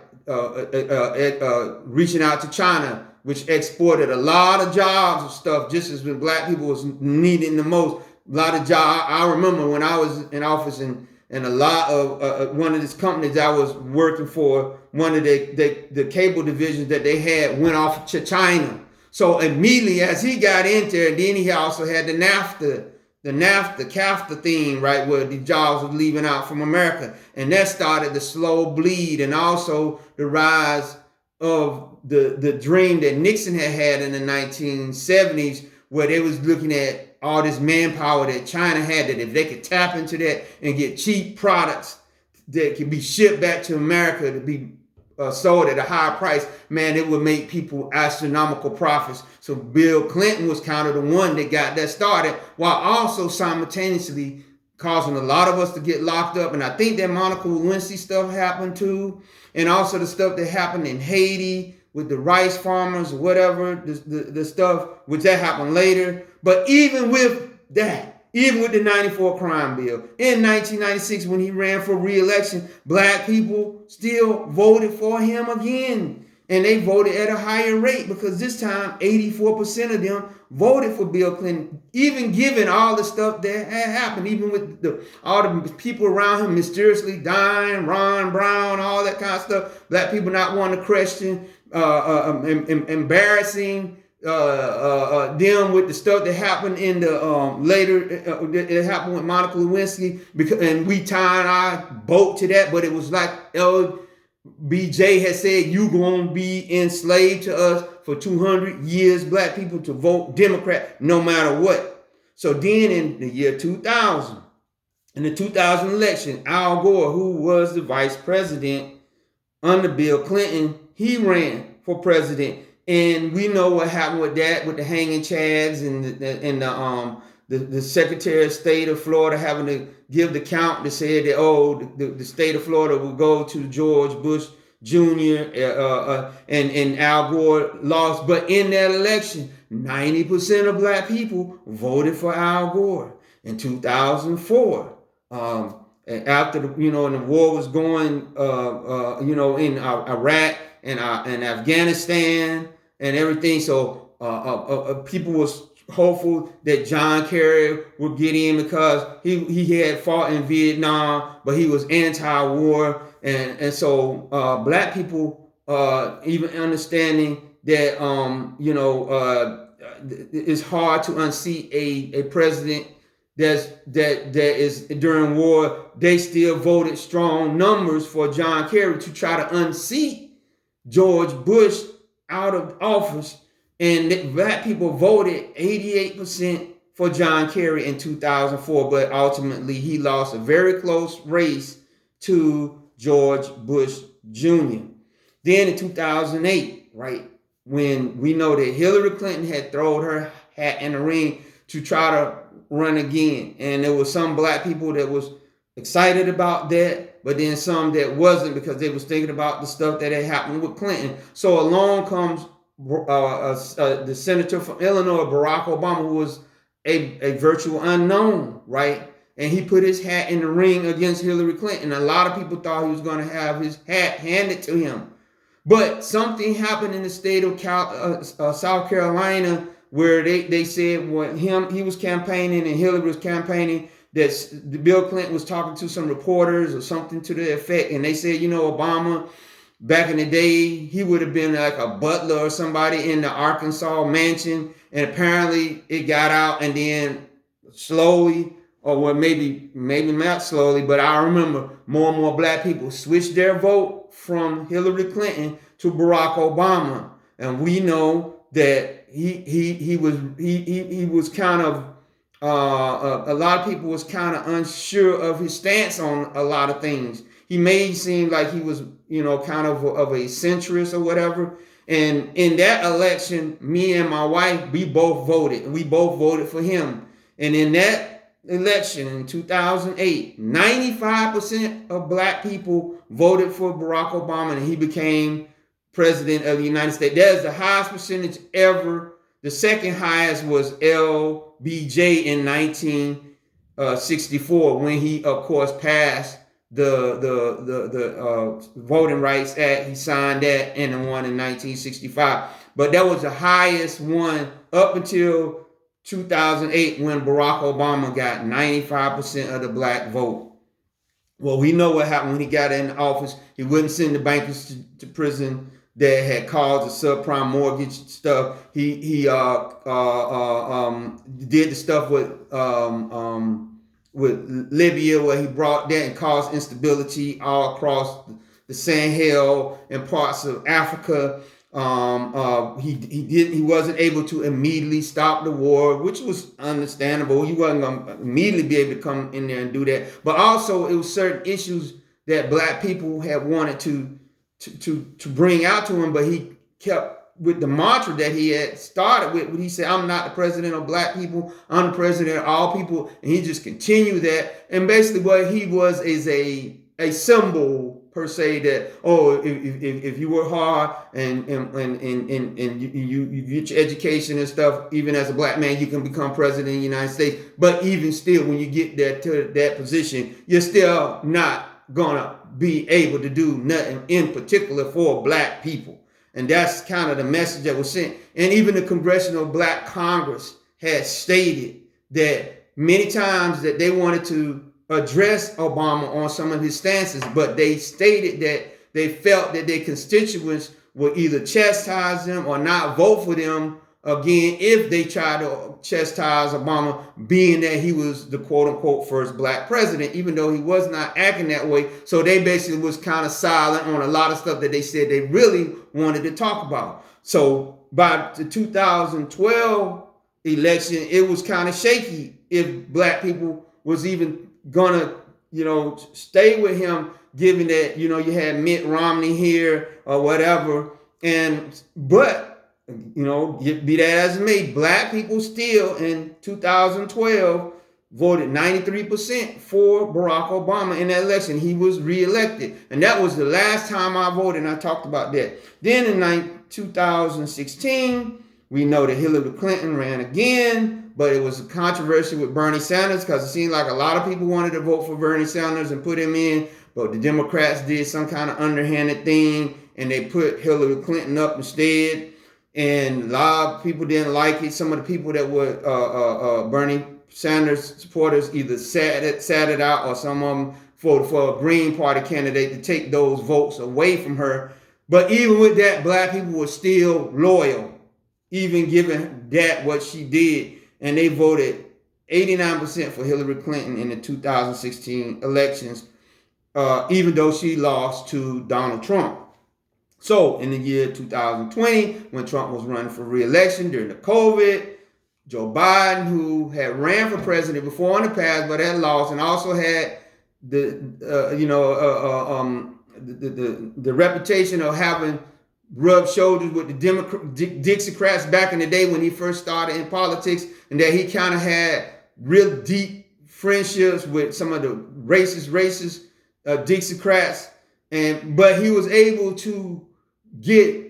reaching out to China, which exported a lot of jobs and stuff, just as when black people was needing the most. A lot of jobs. I remember when I was in office and a lot of one of these companies I was working for, one of the cable divisions that they had went off to China. So immediately as he got into it, then he also had the CAFTA thing, right, where the jobs were leaving out from America. And that started the slow bleed, and also the rise of the dream that Nixon had in the 1970s, where they was looking at all this manpower that China had, that if they could tap into that and get cheap products that could be shipped back to America to be sold at a higher price, man, it would make people astronomical profits. So Bill Clinton was kind of the one that got that started, while also simultaneously causing a lot of us to get locked up. And I think that Monica Lewinsky stuff happened too, and also the stuff that happened in Haiti with the rice farmers or whatever, the stuff, which that happened later. But even with that, even with the 94 crime bill, in 1996 when he ran for re-election, black people still voted for him again. And they voted at a higher rate because this time 84% of them voted for Bill Clinton, even given all the stuff that had happened, even with all the people around him mysteriously dying, Ron Brown, all that kind of stuff, black people not wanting to question, embarrassing them with the stuff that happened in the later, it happened with Monica Lewinsky, and we tied our boat to that, but it was like LBJ had said, you gonna be enslaved to us for 200 years, black people, to vote Democrat no matter what. So then in the year 2000, in the 2000 election, Al Gore, who was the vice president under Bill Clinton, he ran for president. And we know what happened with that, with the hanging chads and the Secretary of State of Florida having to give the count that said that, the state of Florida will go to George Bush Jr. And Al Gore lost. But in that election, 90% of black people voted for Al Gore. In 2004, after the war was going, in Iraq and Afghanistan and everything. So people was hopeful that John Kerry would get in because he had fought in Vietnam, but he was anti-war. And so black people, even understanding that, it's hard to unseat a president that is during war, they still voted strong numbers for John Kerry to try to unseat George Bush out of office. And black people voted 88% for John Kerry in 2004, but ultimately he lost a very close race to George Bush Jr. Then in 2008, right, when we know that Hillary Clinton had thrown her hat in the ring to try to run again, and there was some black people that was excited about that, but then some that wasn't because they was thinking about the stuff that had happened with Clinton. So along comes the senator from Illinois, Barack Obama, who was a virtual unknown, right? And he put his hat in the ring against Hillary Clinton. A lot of people thought he was going to have his hat handed to him. But something happened in the state of South Carolina where they said when he was campaigning and Hillary was campaigning, that Bill Clinton was talking to some reporters or something to the effect. And they said, Obama, back in the day, he would have been like a butler or somebody in the Arkansas mansion. And apparently it got out, and then slowly, or well, maybe not slowly, but I remember more and more black people switched their vote from Hillary Clinton to Barack Obama. And we know that he was kind of, a lot of people was kind of unsure of his stance on a lot of things. He made seem like he was, kind of a centrist or whatever. And in that election, me and my wife, we both voted. And we both voted for him. And in that election in 2008, 95% of black people voted for Barack Obama, and he became president of the United States. That is the highest percentage ever. The second highest was LBJ in 1964 when he, of course, passed the Voting Rights Act. He signed that and the one in 1965. But that was the highest one up until 2008 when Barack Obama got 95% of the black vote. Well, we know what happened when he got in office. He wouldn't send the bankers to prison that had caused the subprime mortgage stuff. He did the stuff with Libya, where he brought that and caused instability all across the Sahel and parts of Africa. He wasn't able to immediately stop the war, which was understandable. He wasn't going to immediately be able to come in there and do that. But also, it was certain issues that black people had wanted to to bring out to him, but he kept with the mantra that he had started with when he said, I'm not the president of black people, I'm the president of all people. And he just continued that. And basically what he was is a symbol per se that, oh, if you work hard and you get your education and stuff, even as a black man, you can become president of the United States. But even still, when you get that to that position, you're still not gonna be able to do nothing in particular for black people. And that's kind of the message that was sent. And even the Congressional Black Congress had stated that many times that they wanted to address Obama on some of his stances, but they stated that they felt that their constituents would either chastise them or not vote for them again if they tried to chastise Obama, being that he was the quote-unquote first black president, even though he was not acting that way. So they basically was kind of silent on a lot of stuff that they said they really wanted to talk about. So by the 2012 election, it was kind of shaky if black people was even gonna, stay with him, given that, you had Mitt Romney here or whatever. But be that as it may, black people still in 2012 voted 93% for Barack Obama in that election. He was reelected. And that was the last time I voted, and I talked about that. Then in 2016, we know that Hillary Clinton ran again, but it was a controversy with Bernie Sanders because it seemed like a lot of people wanted to vote for Bernie Sanders and put him in, but the Democrats did some kind of underhanded thing, and they put Hillary Clinton up instead. And a lot of people didn't like it. Some of the people that were Bernie Sanders supporters either sat it out, or some of them for a Green Party candidate to take those votes away from her. But even with that, black people were still loyal, even given that what she did. And they voted 89% for Hillary Clinton in the 2016 elections, even though she lost to Donald Trump. So in the year 2020, when Trump was running for re-election during the COVID, Joe Biden, who had ran for president before in the past but had lost, and also had the reputation of having rubbed shoulders with the Dixiecrats back in the day when he first started in politics, and that he kind of had real deep friendships with some of the racist Dixiecrats, but he was able to get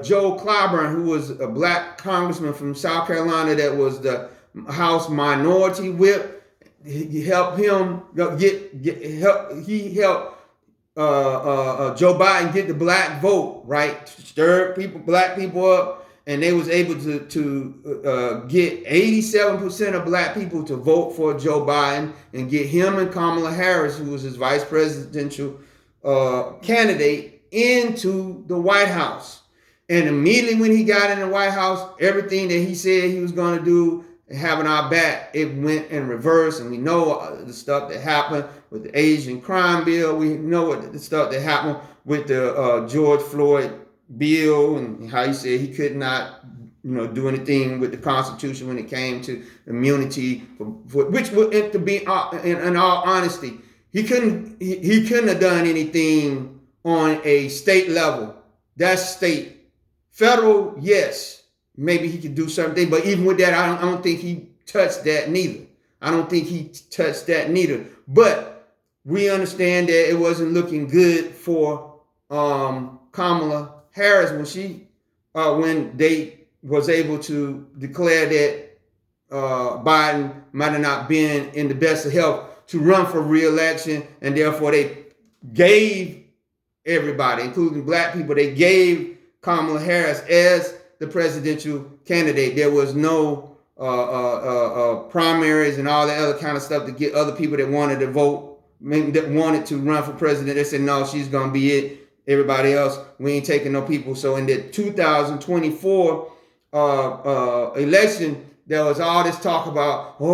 Joe Clyburn, who was a black congressman from South Carolina that was the House Minority Whip. He helped him He helped Joe Biden get the black vote, right? Stir black people up, and they was able to get 87% of black people to vote for Joe Biden and get him and Kamala Harris, who was his vice presidential candidate, into the White House. And immediately when he got in the White House, everything that he said he was going to do, having our back, it went in reverse. And we know the stuff that happened with the Asian crime bill. We know what the stuff that happened with the George Floyd bill, and how he said he could not do anything with the Constitution when it came to immunity, which would, to be in all honesty, he couldn't have done anything on a state level. That's state. Federal, yes, maybe he could do something, but even with that, I don't think he touched that neither. But we understand that it wasn't looking good for Kamala Harris when they was able to declare that Biden might have not been in the best of health to run for re-election, and therefore they gave everybody, including black people, they gave Kamala Harris as the presidential candidate. There was no primaries and all that other kind of stuff to get other people that wanted to vote, that wanted to run for president. They said, no, she's going to be it. Everybody else, we ain't taking no people. So in the 2024 election, there was all this talk about, but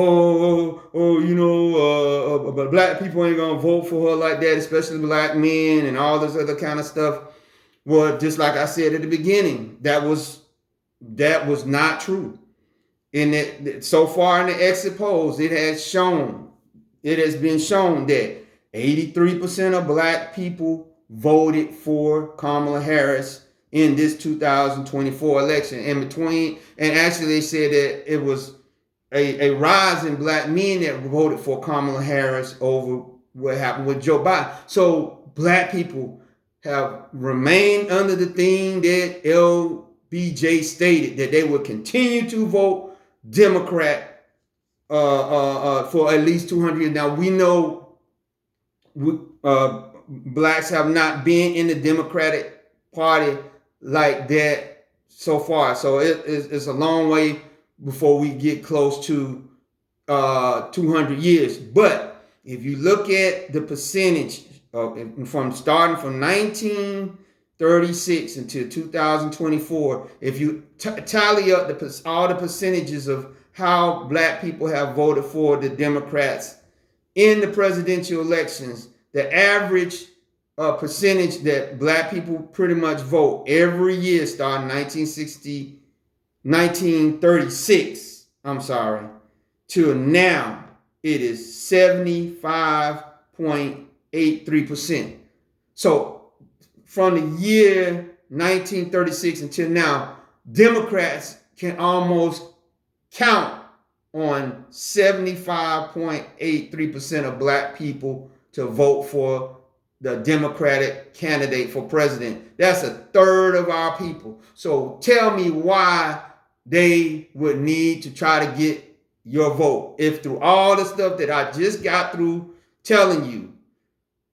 black people ain't gonna vote for her like that, especially black men and all this other kind of stuff. Well, just like I said at the beginning, that was not true. So far in the exit polls, it has been shown that 83% of black people voted for Kamala Harris in this 2024 election. And actually they said that it was a rise in black men that voted for Kamala Harris over what happened with Joe Biden. So black people have remained under the thing that LBJ stated, that they would continue to vote Democrat for at least 200 years. Now we know blacks have not been in the Democratic Party like that so far. So it's a long way before we get close to 200 years. But if you look at the percentage from starting from 1936 until 2024, if you tally up all the percentages of how black people have voted for the Democrats in the presidential elections, the average percentage that black people pretty much vote every year starting 1936, till now, it is 75.83%. So from the year 1936 until now, Democrats can almost count on 75.83% of black people to vote for the Democratic candidate for president. That's a third of our people. So tell me why they would need to try to get your vote, if through all the stuff that I just got through telling you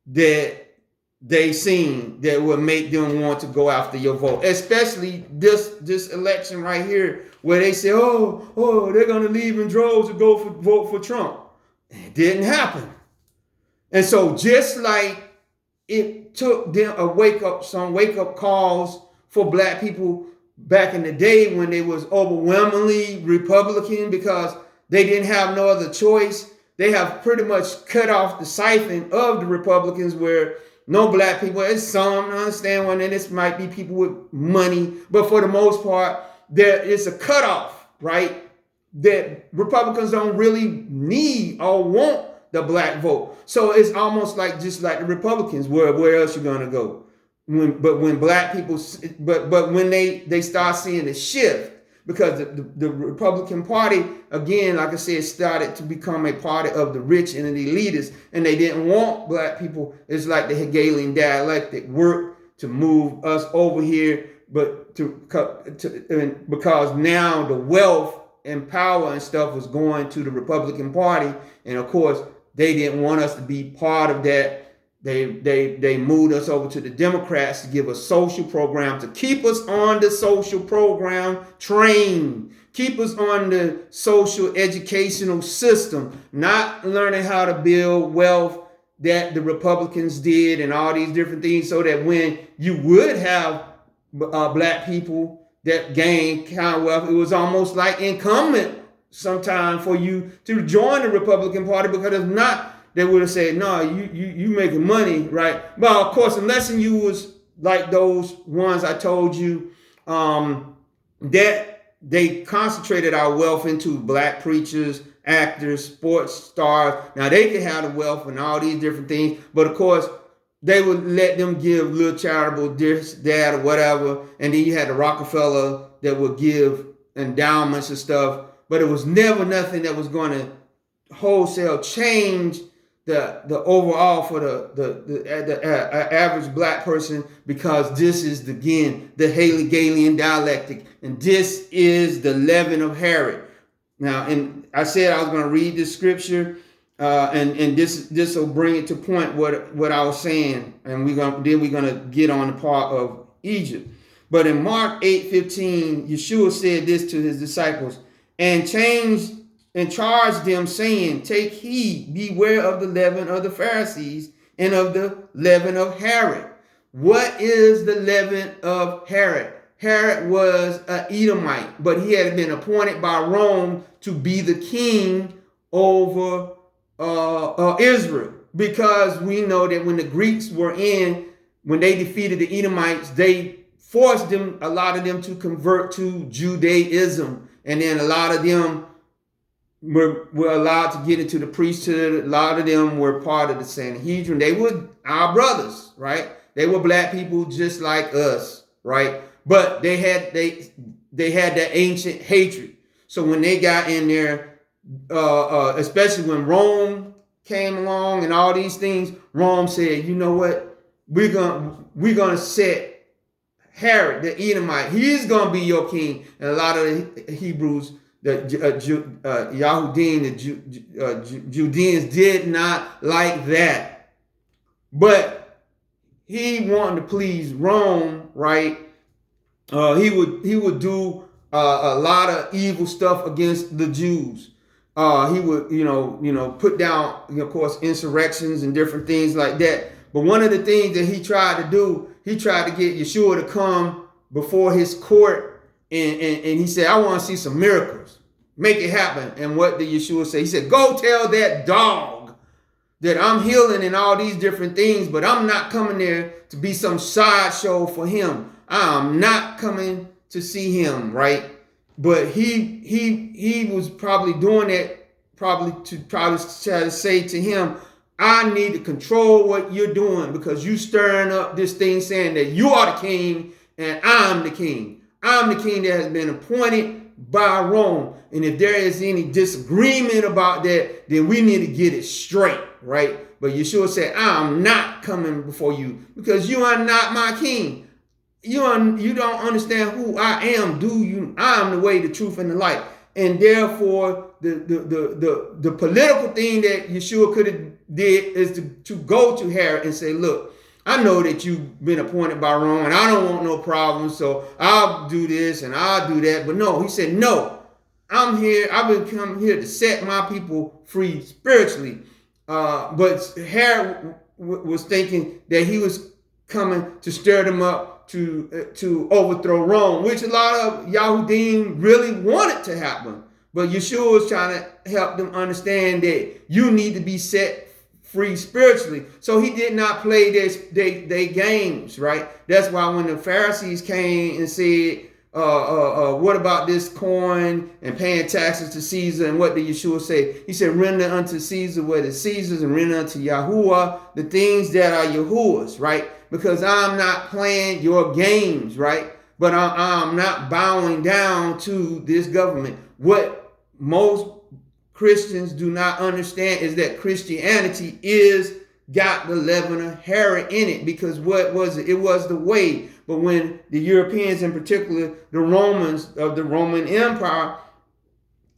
that they seen that would make them want to go after your vote, especially this election right here, where they say, oh, they're gonna leave in droves to vote for Trump. It didn't happen. And so just like it took them some wake up calls for black people back in the day when they was overwhelmingly Republican because they didn't have no other choice. They have pretty much cut off the siphon of the Republicans where no black people, it's some, I understand when this might be people with money, but for the most part, there is a cutoff, right? That Republicans don't really need or want the black vote. So it's almost like just like the Republicans, where else you gonna go? When black people, but when they start seeing the shift, because the Republican Party, again, like I said, started to become a party of the rich and the elitists, and they didn't want black people. It's like the Hegelian dialectic worked to move us over here, but because now the wealth and power and stuff was going to the Republican Party, and of course they didn't want us to be part of that. They moved us over to the Democrats to give a social program, to keep us on the social program train, keep us on the social educational system, not learning how to build wealth that the Republicans did and all these different things, so that when you would have black people that gained kind of wealth, it was almost like incumbent sometime for you to join the Republican Party, because if not, they would have said, no, you making money, right? Well, of course, unless you was like those ones I told you, that they concentrated our wealth into black preachers, actors, sports stars. Now, they could have the wealth and all these different things, but of course, they would let them give little charitable this, that, or whatever. And then you had the Rockefeller that would give endowments and stuff, but it was never nothing that was going to wholesale change the overall for the average black person, because this is again the Hegelian dialectic, and this is the leaven of Herod. Now, and I said I was going to read this scripture, and this will bring it to point what I was saying, and we're gonna get on the part of Egypt. But in Mark 8:15, Yeshua said this to his disciples, and charged them, saying, take heed, beware of the leaven of the Pharisees and of the leaven of Herod. What is the leaven of Herod? Herod was an Edomite, but he had been appointed by Rome to be the king over Israel, because we know that when the Greeks when they defeated the Edomites, they forced a lot of them to convert to Judaism, and then a lot of them were allowed to get into the priesthood. A lot of them were part of the Sanhedrin. They were our brothers, right? They were black people just like us, right? But they had that ancient hatred. So when they got in there, especially when Rome came along and all these things, Rome said, you know what? We're gonna set Herod the Edomite. He's gonna be your king. And a lot of the Hebrews, the Yahudim, the Judeans did not like that. But he wanted to please Rome, right? He would do a lot of evil stuff against the Jews. He would put down, of course, insurrections and different things like that. But one of the things that he tried to do, he tried to get Yeshua to come before his court, and he said, I want to see some miracles. Make it happen. And what did Yeshua say? He said, go tell that dog that I'm healing and all these different things, but I'm not coming there to be some sideshow for him. I'm not coming to see him, right? But he was probably doing that to try to say to him, I need to control what you're doing because you stirring up this thing saying that you are the king and I'm the king. I'm the king that has been appointed by Rome. And if there is any disagreement about that, then we need to get it straight, right? But Yeshua said, I'm not coming before you because you are not my king. You don't understand who I am, do you? I am the way, the truth, and the light. And therefore, the political thing that Yeshua could have did is to go to Herod and say, look, I know that you've been appointed by Rome and I don't want no problems, so I'll do this and I'll do that. But no, he said, no, I'm here. I've been coming here to set my people free spiritually. But Herod was thinking that he was coming to stir them up to overthrow Rome, which a lot of Yahudim really wanted to happen. But Yeshua was trying to help them understand that you need to be set free spiritually. So he did not play their games, right? That's why when the Pharisees came and said, what about this coin and paying taxes to Caesar? And what did Yeshua say? He said, render unto Caesar what is Caesar's and render unto Yahuwah the things that are Yahuwah's, right? Because I'm not playing your games, right? But I'm not bowing down to this government. What most Christians do not understand is that Christianity got the leaven of Herod in it, because what was it? It was the way. But when the Europeans, in particular, the Romans of the Roman Empire,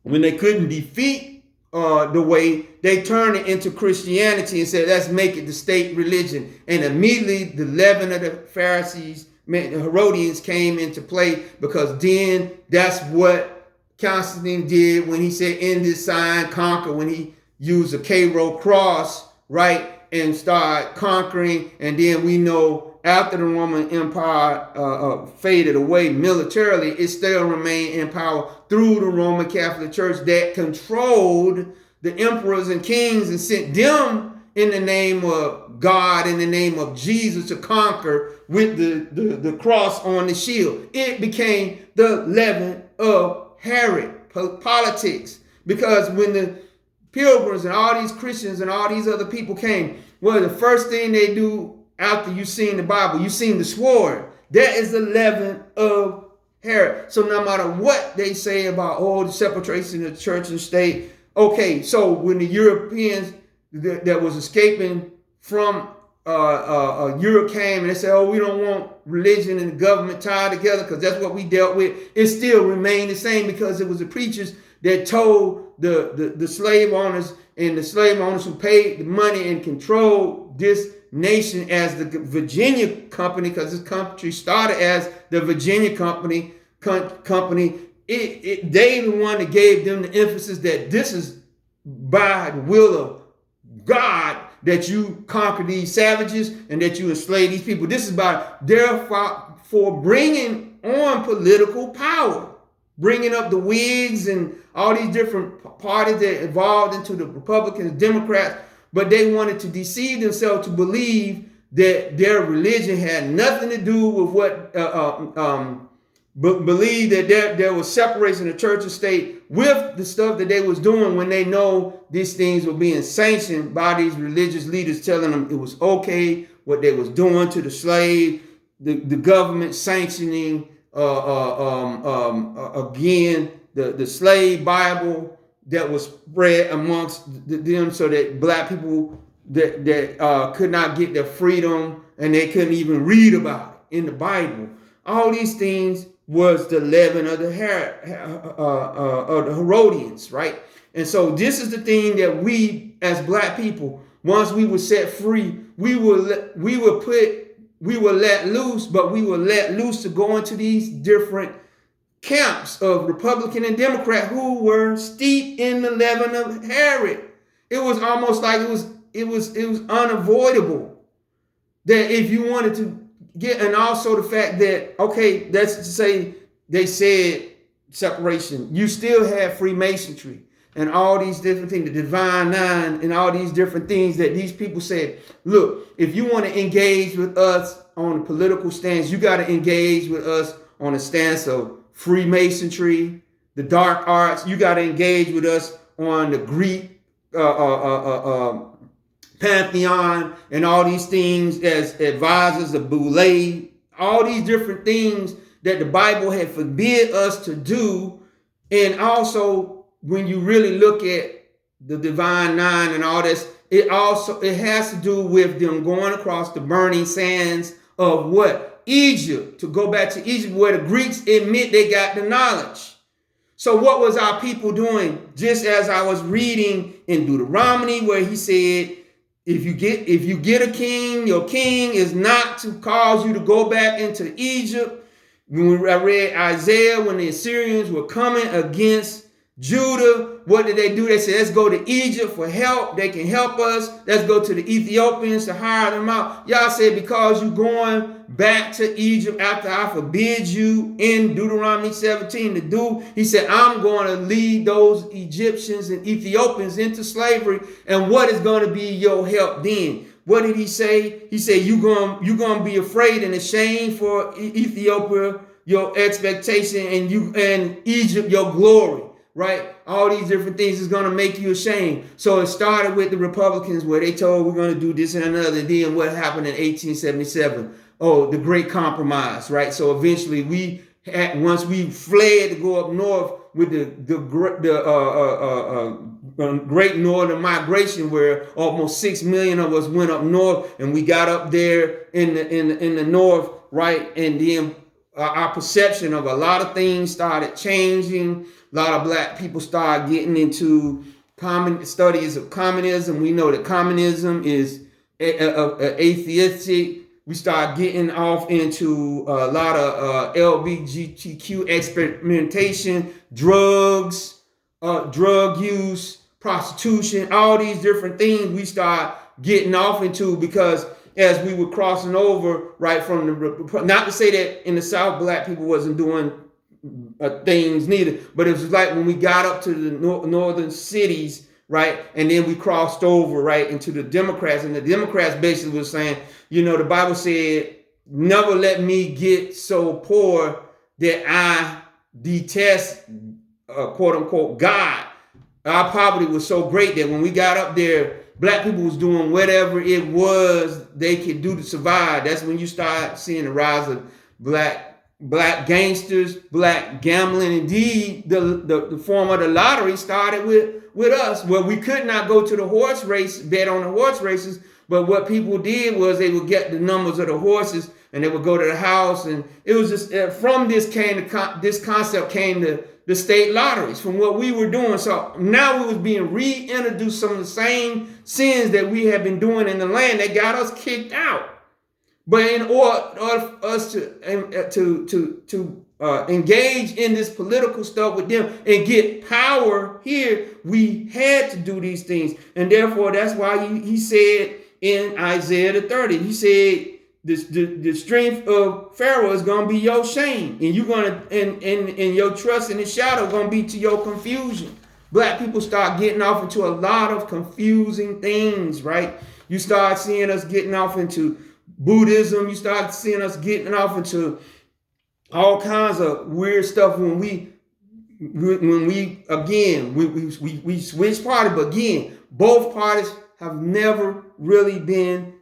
when they couldn't defeat the way, they turned it into Christianity and said, let's make it the state religion. And immediately the leaven of the Pharisees, the Herodians, came into play, because then that's what Constantine did when he said, in this sign, conquer, when he used a Cairo cross, right, and started conquering. And then we know after the Roman Empire faded away militarily, it still remained in power through the Roman Catholic Church that controlled the emperors and kings and sent them in the name of God, in the name of Jesus, to conquer with the cross on the shield. It became the leaven of Herod, politics. Because when the pilgrims and all these Christians and all these other people came, well, the first thing they do after you've seen the Bible, you've seen the sword. That is the leaven of Herod. So no matter what they say about, the separation of church and state, okay, so when the Europeans that was escaping from Europe came and they said, we don't want religion and the government tied together because that's what we dealt with, it still remained the same, because it was the preachers that told the slave owners, and the slave owners who paid the money and controlled this nation as the Virginia Company, because this country started as the Virginia Company. They the one that gave them the emphasis that this is by the will of God that you conquer these savages and that you enslave these people. This is by therefore bringing on political power, bringing up the Whigs and all these different parties that evolved into the Republicans, Democrats. But they wanted to deceive themselves to believe that their religion had nothing to do with what, believe that there was separation of church and state with the stuff that they was doing, when they know these things were being sanctioned by these religious leaders telling them it was okay what they was doing to the slave, the government sanctioning again the slave Bible that was spread amongst them, so that black people that could not get their freedom and they couldn't even read about it in the Bible. All these things was the leaven of the Herodians, right? And so this is the thing that we as black people, once we were set free, we were let loose, but we were let loose to go into these different camps of Republican and Democrat who were steeped in the leaven of Herod. It was almost like it was unavoidable that if you wanted to get, and also the fact that, okay, that's to say they said separation, you still have Freemasonry and all these different things, the Divine Nine and all these different things that these people said, look, if you want to engage with us on a political stance, you got to engage with us on a stance of Freemasonry, the dark arts. You got to engage with us on the Greek pantheon and all these things as advisors of Boule, all these different things that the Bible had forbid us to do. And also, when you really look at the Divine Nine and all this, it has to do with them going across the burning sands of what? Egypt, to go back to Egypt, where the Greeks admit they got the knowledge. So what was our people doing? Just as I was reading in Deuteronomy, where he said, if you get a king, your king is not to cause you to go back into Egypt. When I read Isaiah, when the Assyrians were coming against Judah, what did they do? They said, let's go to Egypt for help. They can help us. Let's go to the Ethiopians to hire them out. Y'all said, because you're going back to Egypt after I forbid you in Deuteronomy 17 to do, he said, I'm going to lead those Egyptians and Ethiopians into slavery. And what is going to be your help then? What did he say? He said, you're going to be afraid and ashamed for Ethiopia, your expectation, and Egypt, your glory. Right? All these different things is going to make you ashamed. So it started with the Republicans, where they told we're going to do this and another. And then what happened in 1877? Oh, the Great Compromise, right? So eventually once we fled to go up north with the Great Northern Migration, where almost 6 million of us went up north, and we got up there in the north, right? And then our perception of a lot of things started changing. A lot of black people started getting into studies of communism. We know that communism is atheistic. We start getting off into a lot of LGBTQ experimentation, drugs, drug use, prostitution, all these different things we start getting off into, because as we were crossing over, right, from the, not to say that in the South black people wasn't doing things neither, but it was like when we got up to the northern cities, right, and then we crossed over, right, into the Democrats, and the Democrats basically was saying, the Bible said, never let me get so poor that I detest, quote unquote, God. Our poverty was so great that when we got up there, black people was doing whatever it was they could do to survive. That's when you start seeing the rise of black gangsters, black gambling. Indeed, the form of the lottery started with us, where we could not go to the horse race, bet on the horse races. But what people did was they would get the numbers of the horses and they would go to the house. And it was just from this concept came the state lotteries, from what we were doing. So now we was being reintroduced some of the same sins that we had been doing in the land that got us kicked out. But in order for us to engage in this political stuff with them and get power here, we had to do these things. And therefore, that's why he said in Isaiah the 30, he said, the strength of Pharaoh is going to be your shame. And you're going to, and your trust in his shadow going to be to your confusion. Black people start getting off into a lot of confusing things, right? You start seeing us getting off into Buddhism. You start seeing us getting off into all kinds of weird stuff when we switch parties. But again, both parties have never really been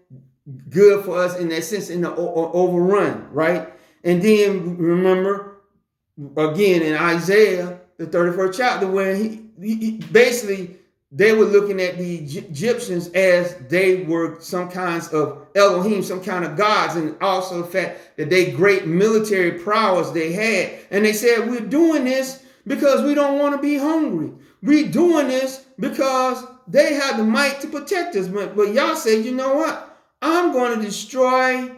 good for us in that sense, in the overrun, right? And then remember again in Isaiah, the 31st chapter, where he basically they were looking at the Egyptians as they were some kinds of Elohim, some kind of gods, and also the fact that they great military prowess they had. And they said, we're doing this because we don't want to be hungry. We're doing this because they have the might to protect us. But Yah said, you know what? I'm going to destroy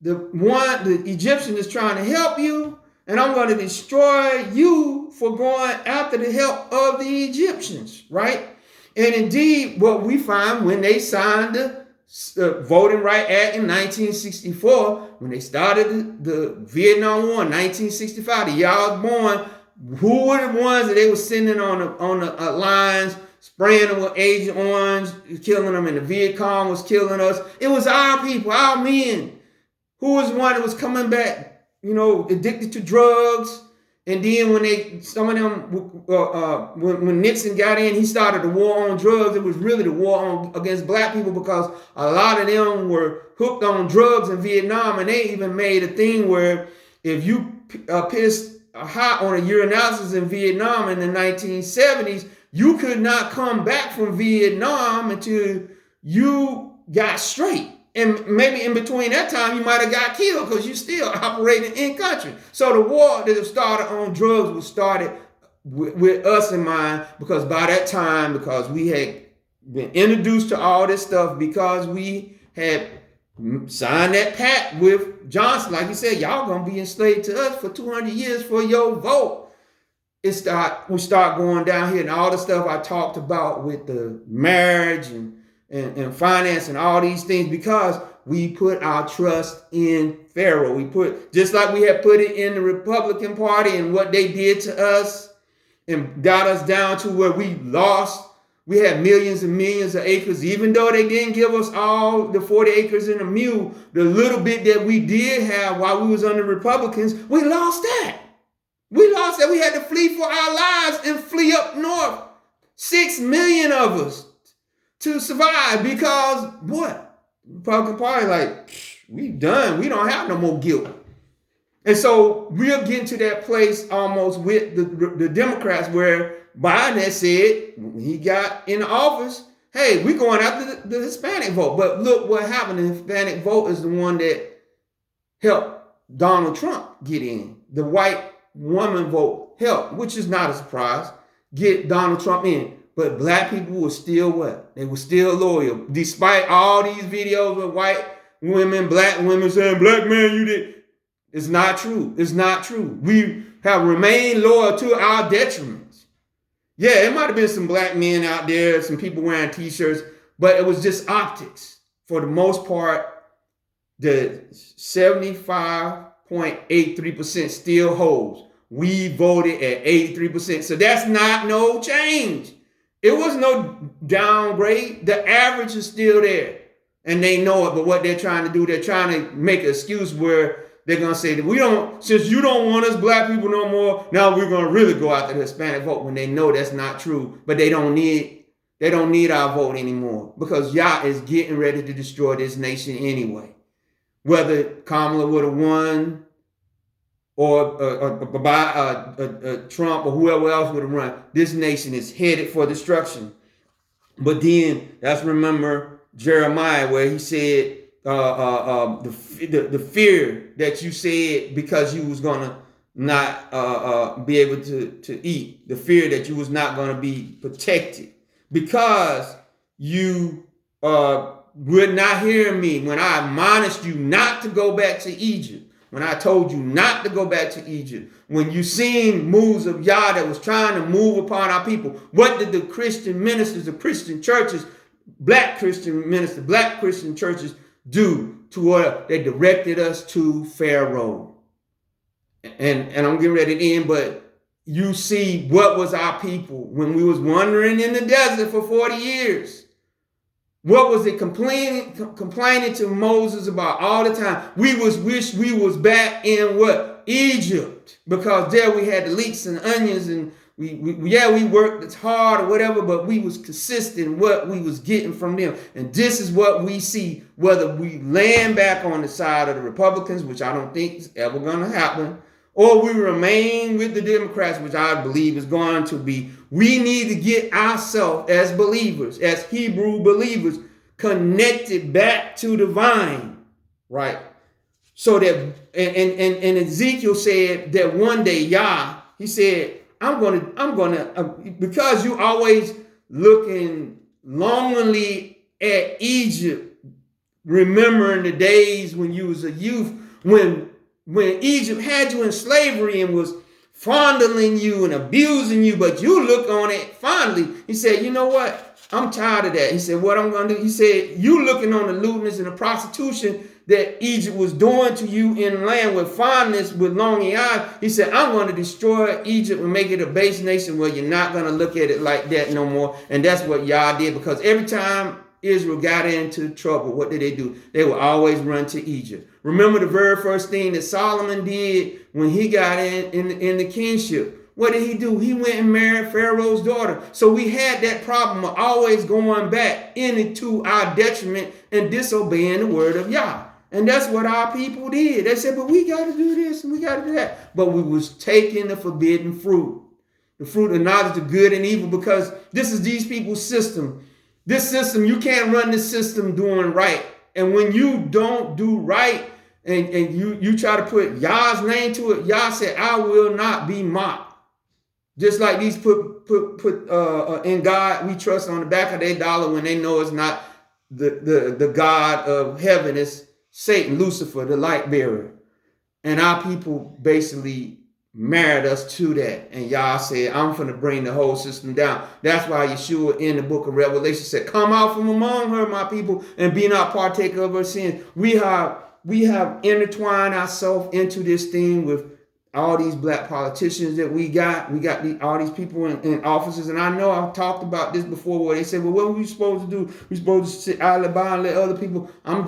the Egyptian that's trying to help you, and I'm going to destroy you for going after the help of the Egyptians, right? And indeed, what we find when they signed the Voting Rights Act in 1964, when they started the Vietnam War in 1965, the y'all born, who were the ones that they were sending on the lines, spraying them with Agent Orange, killing them, and the Viet Cong was killing us? It was our people, our men. Who was the one that was coming back, addicted to drugs? And then when some of them, when Nixon got in, he started the war on drugs. It was really the war against black people, because a lot of them were hooked on drugs in Vietnam. And they even made a thing where if you pissed hot on a urinalysis in Vietnam in the 1970s, you could not come back from Vietnam until you got straight. And maybe in between that time, you might have got killed because you're still operating in country. So the war that started on drugs was started with us in mind, because by that time, because we had been introduced to all this stuff, because we had signed that pact with Johnson, like he said, y'all gonna be enslaved to us for 200 years for your vote. We start going down here, and all the stuff I talked about with the marriage and finance and all these things, because we put our trust in Pharaoh. We put, just like we had put it in the Republican Party and what they did to us and got us down to where we lost. We had millions and millions of acres, even though they didn't give us all the 40 acres and a mule. The little bit that we did have while we was under Republicans, we lost that. We lost that. We had to flee for our lives and flee up north. 6 million of us to survive, because what? Republican Party, like, we done. We don't have no more guilt. And so we're getting to that place almost with the Democrats, where Biden has said, when he got in office, hey, we're going after the Hispanic vote. But look what happened. The Hispanic vote is the one that helped Donald Trump get in. The white woman vote helped, which is not a surprise, get Donald Trump in. But black people were still what? They were still loyal. Despite all these videos of white women, black women saying, black man, you did. It's not true. It's not true. We have remained loyal to our detriments. Yeah, it might have been some black men out there, some people wearing t-shirts, but it was just optics. For the most part, the 75.83% still holds. We voted at 83%. So that's not no change. It was no downgrade. The average is still there. And they know it, but what they're trying to do, they're trying to make an excuse where they're going to say that since you don't want us black people no more, now we're going to really go after the Hispanic vote, when they know that's not true. But they don't need our vote anymore, because Yah is getting ready to destroy this nation anyway. Whether Kamala would have won, or Trump or whoever else would have run, this nation is headed for destruction. But then let's remember Jeremiah, where he said the fear that you said because you was gonna not be able to eat, the fear that you was not gonna be protected, because you would not hear me when I admonished you not to go back to Egypt. When I told you not to go back to Egypt, when you seen moves of Yah that was trying to move upon our people, what did the Christian ministers, the Christian churches, black Christian ministers, black Christian churches do to what? They directed us to Pharaoh. And I'm getting ready to end, but you see what was our people when we was wandering in the desert for 40 years. What was it complaining to Moses about all the time? We wish we was back in what? Egypt. Because there we had the leeks and onions and We worked hard or whatever, but we was consistent in what we was getting from them. And this is what we see, whether we land back on the side of the Republicans, which I don't think is ever going to happen, or we remain with the Democrats, which I believe is going to be. We need to get ourselves as believers, as Hebrew believers, connected back to the vine, right? So that, and Ezekiel said that one day, Yah, he said, I'm gonna, because you always looking longingly at Egypt, remembering the days when you was a youth, when Egypt had you in slavery and was fondling you and abusing you, but you look on it fondly. He said, you know what? I'm tired of that. He said, what I'm going to do? He said, you looking on the lewdness and the prostitution that Egypt was doing to you in land with fondness, with longing eyes. He said, I'm going to destroy Egypt and make it a base nation where you're not going to look at it like that no more. And that's what Yah did, because every time Israel got into trouble, what did they do? They would always run to Egypt. Remember the very first thing that Solomon did when he got in the kingship. What did he do? He went and married Pharaoh's daughter. So we had that problem of always going back into our detriment and disobeying the word of Yah. And that's what our people did. They said, but we got to do this and we got to do that. But we was taking the forbidden fruit, the fruit of knowledge of good and evil, because this is these people's system. This system, you can't run this system doing right. And when you don't do right and you try to put Yah's name to it, Yah said, I will not be mocked. Just like these put in God we trust on the back of their dollar when they know it's not the God of heaven, it's Satan, Lucifer, the light bearer. And our people basically married us to that. And Yah said, I'm going to bring the whole system down. That's why Yeshua in the book of Revelation said, come out from among her, my people, and be not partaker of her sins. We have intertwined ourselves into this thing with all these black politicians that we got. We got all these people in offices. And I know I've talked about this before where they said, well, what are we supposed to do? We're supposed to sit out of the bar and let other people. I'm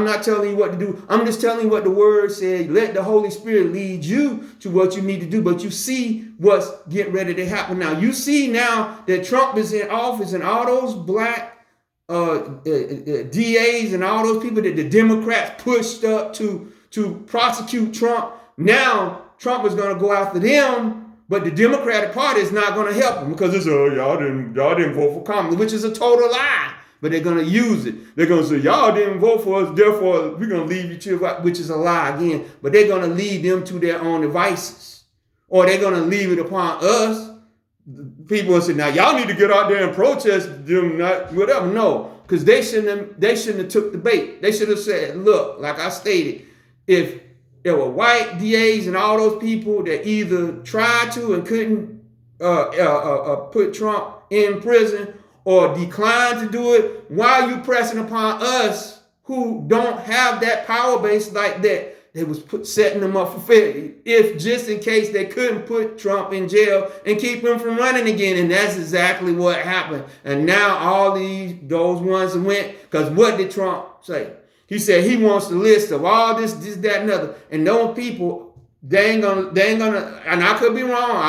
not telling you what to do. I'm just telling you what the word said. Let the Holy Spirit lead you to what you need to do. But you see what's getting ready to happen now. You see now that Trump is in office and all those black DAs and all those people that the Democrats pushed up to prosecute Trump. Now Trump is going to go after them, but the Democratic Party is not going to help him because it's y'all didn't vote for Kamala, which is a total lie. But they're going to use it. They're going to say y'all didn't vote for us, therefore we're going to leave you to, which is a lie again. But they're going to lead them to their own devices, or they're going to leave it upon us. People will say, now y'all need to get out there and protest them, not whatever. No, because they shouldn't have took the bait. They should have said, look, like I stated, if there were white DAs and all those people that either tried to and couldn't put Trump in prison or declined to do it, why are you pressing upon us who don't have that power base like that? They was setting them up for failure, if just in case they couldn't put Trump in jail and keep him from running again. And that's exactly what happened. And now all those ones went, because what did Trump say? He said he wants the list of all this, that, and other. And those people, they ain't gonna, and I could be wrong.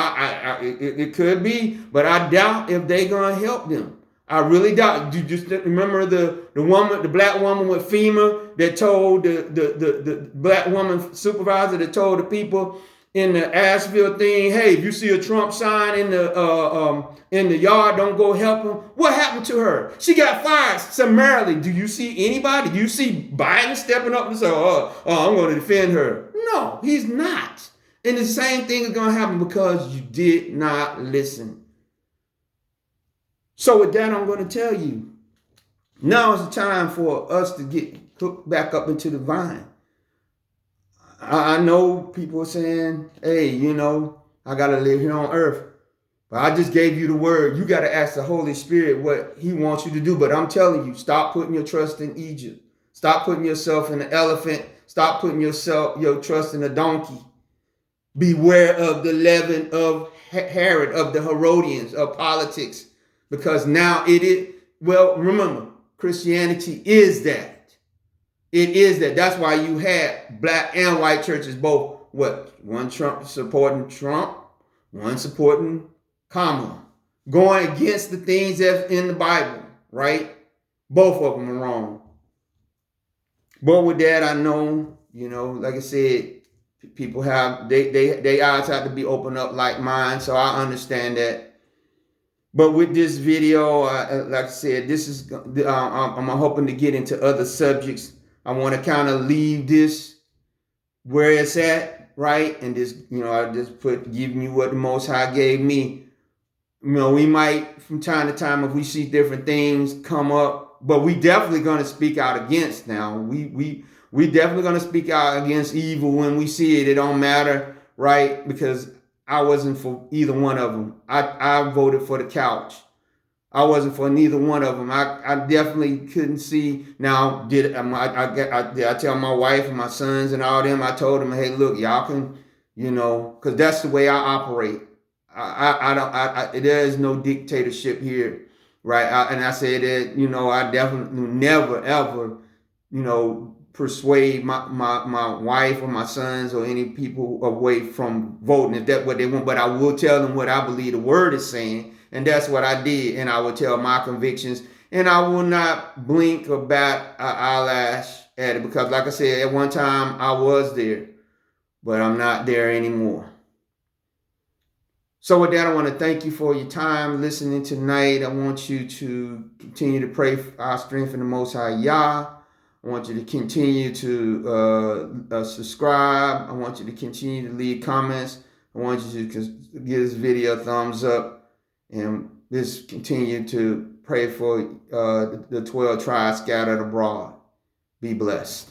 It could be, but I doubt if they gonna help them. I really doubt. You just remember the black woman with FEMA that told the black woman supervisor that told the people in the Asheville thing, hey, if you see a Trump sign in the yard, don't go help him. What happened to her? She got fired summarily. Do you see anybody? Do you see Biden stepping up and say, I'm going to defend her? No, he's not. And the same thing is going to happen because you did not listen. So with that, I'm going to tell you, now is the time for us to get hooked back up into the vine. I know people are saying, hey, I got to live here on earth. But I just gave you the word. You got to ask the Holy Spirit what he wants you to do. But I'm telling you, stop putting your trust in Egypt. Stop putting yourself in the elephant. Stop putting your trust in a donkey. Beware of the leaven of Herod, of the Herodians, of politics. Because now it is, remember, Christianity is that. It is that. That's why you had black and white churches both. What? One Trump supporting Trump, one supporting going against the things that's in the Bible, right? Both of them are wrong. But with that, I know, like I said, people have they eyes have to be opened up like mine, so I understand that. But with this video, like I said, this is I'm hoping to get into other subjects. I want to kind of leave this where it's at, right? And this, I just giving you what the Most High gave me. We might from time to time, if we see different things come up, but we definitely going to speak out against. Now we definitely going to speak out against evil when we see it. It don't matter, right? Because I wasn't for either one of them. I voted for the couch. I wasn't for neither one of them. I definitely couldn't see. Now, did I tell my wife and my sons and all them? I told them, hey, look, y'all can, because that's the way I operate. I don't. There is no dictatorship here, right? And I said that, I definitely never ever, persuade my wife or my sons or any people away from voting if that's what they want. But I will tell them what I believe the word is saying. And that's what I did. And I will tell my convictions. And I will not blink or bat an eyelash at it. Because like I said, at one time I was there. But I'm not there anymore. So with that, I want to thank you for your time listening tonight. I want you to continue to pray for our strength in the Most High Yah. I want you to continue to subscribe. I want you to continue to leave comments. I want you to give this video a thumbs up. And just continue to pray for the 12 tribes scattered abroad. Be blessed.